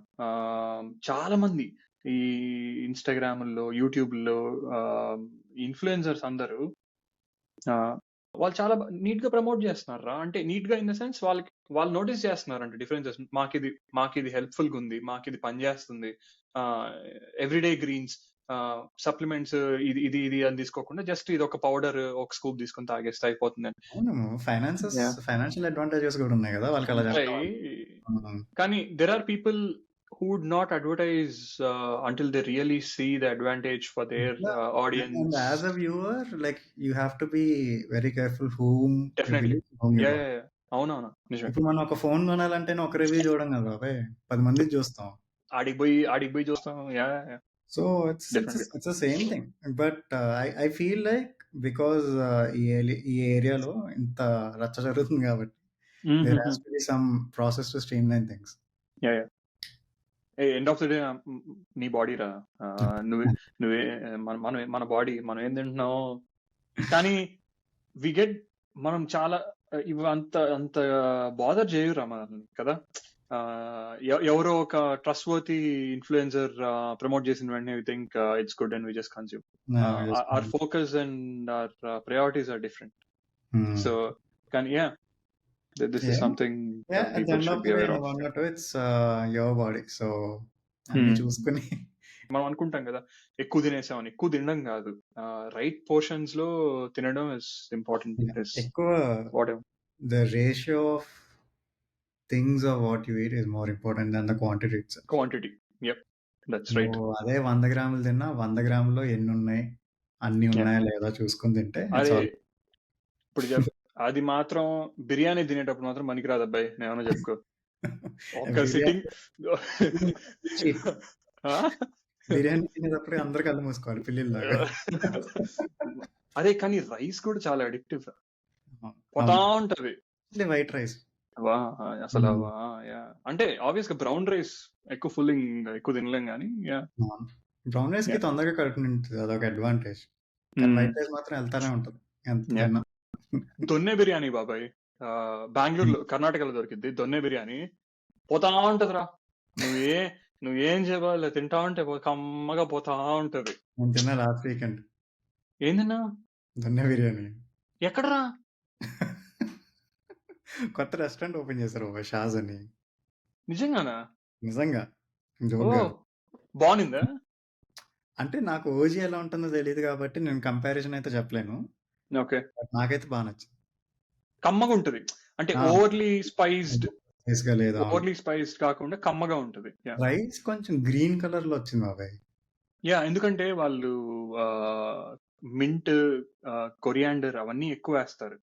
చాలా మంది ఈ ఇన్స్టాగ్రామ్లో, యూట్యూబ్లో ఇన్ఫ్లుయెన్సర్స్ అందరూ వాళ్ళు చాలా నీట్ గా ప్రమోట్ చేస్తున్నారు రా. అంటే నీట్ గా ఇన్ ద సెన్స్ వాళ్ళు నోటీస్ చేస్తున్నారు అంటే డిఫరెన్సెస్. మాకిది హెల్ప్ఫుల్ గా ఉంది, మాకిది పని చేస్తుంది, ఎవ్రీడే గ్రీన్స్ సప్లిమెంట్స్ ఇది ఇది ఇది అని తీసుకోకుండా జస్ట్ ఇది ఒక పౌడర్ ఒక స్కూప్ తీసుకొని తాగేస్తే అయిపోతుంది. అవును, ఫైనాన్షియల్ అడ్వాంటేజెస్ కూడా ఉన్నాయి కదా వాళ్ళకి అలా చెప్పడం. కానీ there are people who would not advertise until they really see the advantage for their audience. And as a viewer, like, you have to be very careful whom definitely you believe, yeah. అవునవును నిజమే. ఇప్పుడు మనం ఒక phone కొనాలంటే ఒక review చూడం కదా బాబాయ్, 10 మంది చూస్తాం, ఆడికి పోయి చూస్తాం. So it's the same thing. But I feel like because ఈ ఏరియాలో ఇంత రచ్చ జరుగుతుంది కాబట్టి there has to be some process to streamline things. End of the day నీ బాడీ రా, నువ్వే మన బాడీ, మనం ఏం తింటున్నాం. కానీ మనం చాలా ఇవి అంత బాదర్ చేయరా మనల్ని కదా. ఎవరో ఒక ట్రస్ట్ వర్తీ ఇన్ఫ్లుయెన్సర్ ప్రమోట్ చేసిన వెంటనే we think it's good and we just consume. Our focus and our priorities are different. So కానీ this is something that people should be aware of. It's your body, so అన్ని చూసుకుని మనం అనుకుంటాం కదా ఎక్కువ తినేసామని. ఎక్కువ తినడం కాదు, రైట్ పోర్షన్స్ లో తినడం ఇస్ ఇంపార్టెంట్. ఎక్కువ the ratio of things of what you eat is more important than the quantity itself. Quantity, yep, that's right. అదే 100 గ్రాములు తిన్నా 100 గ్రాములో ఎన్ని ఉన్నాయి, అన్ని ఉన్నాయా లేదా చూసుకుని తింటే ఇప్పుడు అది మాత్రం బిర్యానీ తినేటప్పుడు మాత్రం మనకి రాదు అబ్బాయి, నేనేమన్నా చెప్పుకో. ఒక సిట్టింగ్ బిర్యానీ తినేటప్పుడు అందరు కళ్ళు మూసుకోవాలి పిల్లల్లాగా. అదే కానీ రైస్ కూడా చాలా అడిక్టివ్, పోతా ఉంటది. వైట్ రైస్ అసలు అంటే ఆబ్వియస్ గా బ్రౌన్ రైస్ ఎక్కువ ఫుల్లింగ్, ఎక్కువ తినలేం కానీ బ్రౌన్ రైస్ కి తొందరగా కడుపు నిండుతుంది, అదొక అడ్వాంటేజ్. వైట్ రైస్ మాత్రం వెళ్తానే ఉంటుంది. దొన్నె బిర్యానీ బాబాయ్, బెంగళూరులో కర్ణాటకలో దొరికింది దొన్నె బిర్యానీ, పోతా ఉంటదిరా. నువ్వేం చెప్పాలి, తింటా ఉంటే కమ్మగా పోతా ఉంటది. నేను తిన్నా లాస్ట్ వీకెండ్. ఏం తిన్నా? దొన్నె బిర్యానీ. ఎక్కడరా? కొత్త రెస్టారెంట్ ఓపెన్ చేశారు షాజ్ అని. నిజంగానా? నిజంగా బాగుందా? అంటే నాకు ఓజీ ఎలా ఉంటుందో తెలియదు కాబట్టి నేను కంపారిజన్ అయితే చెప్పలేను. ఓకే, నాకైతే బాగా నచ్చింది. కమ్మగా ఉంటది అంటే ఓవర్లీ స్పైస్డ్ కాకుండా కమ్మగా ఉంటది. రైస్ కొంచెం గ్రీన్ కలర్ లో వచ్చింది బాబాయ్. ఎందుకంటే వాళ్ళు మింట్, కొరియాండర్ అవన్నీ ఎక్కువ వేస్తారు.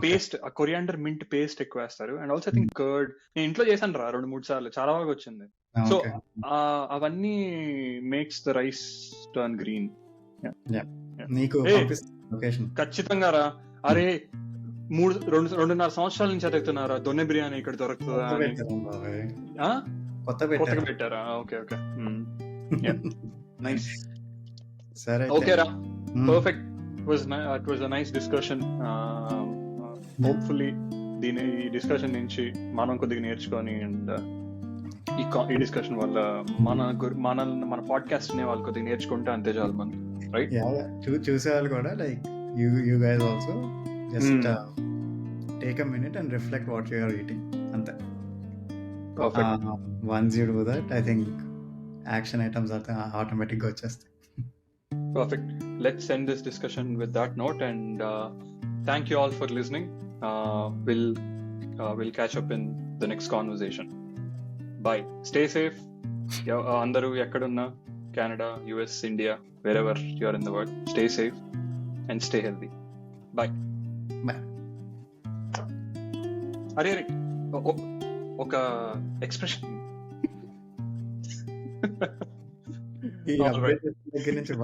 పేస్ట్, కొరియాండర్ మింట్ పేస్ట్ ఎక్కువ వేస్తారు. And also I think curd. నేను ఇంట్లో చేశాను రా 2-3 సార్లు, చాలా బాగా వచ్చింది. సో అవన్నీ makes the rice turn green. ఖచ్చితంగా రా. అరే 2.5 సంవత్సరాల నుంచి అడుగుతున్నారా దొన్నె బిర్యానీ ఇక్కడ దొరుకుతుందా అని. కొత్తగా పెట్టారా? Okay nice. సరే, ఓకే రా, perfect. It was a nice discussion. Hopefully ఈ డిస్కషన్ నుంచి మనం కొద్దిగా నేర్చుకొని అండ్ ఈ డిస్కషన్ వల్ల మన పాడ్కాస్ట్ నే వాళ్ళు కొద్దిగా నేర్చుకుంటే అంతే చాలు మనం, రైట్? చూసేవాళ్ళు కూడా like you guys also just take a minute and reflect what you are eating, అంతే. Perfect. Once you do that, I think action items automatic గా వచ్చేస్తాయి. Perfect. Let's end this discussion with that note, and thank you all for listening. We'll catch up in the next conversation. Bye. Stay safe. Andaru ekkadunna, Canada, US, India, wherever you are in the world, stay safe and stay healthy. Bye. అరే ఒక expression దగ్గర నుంచి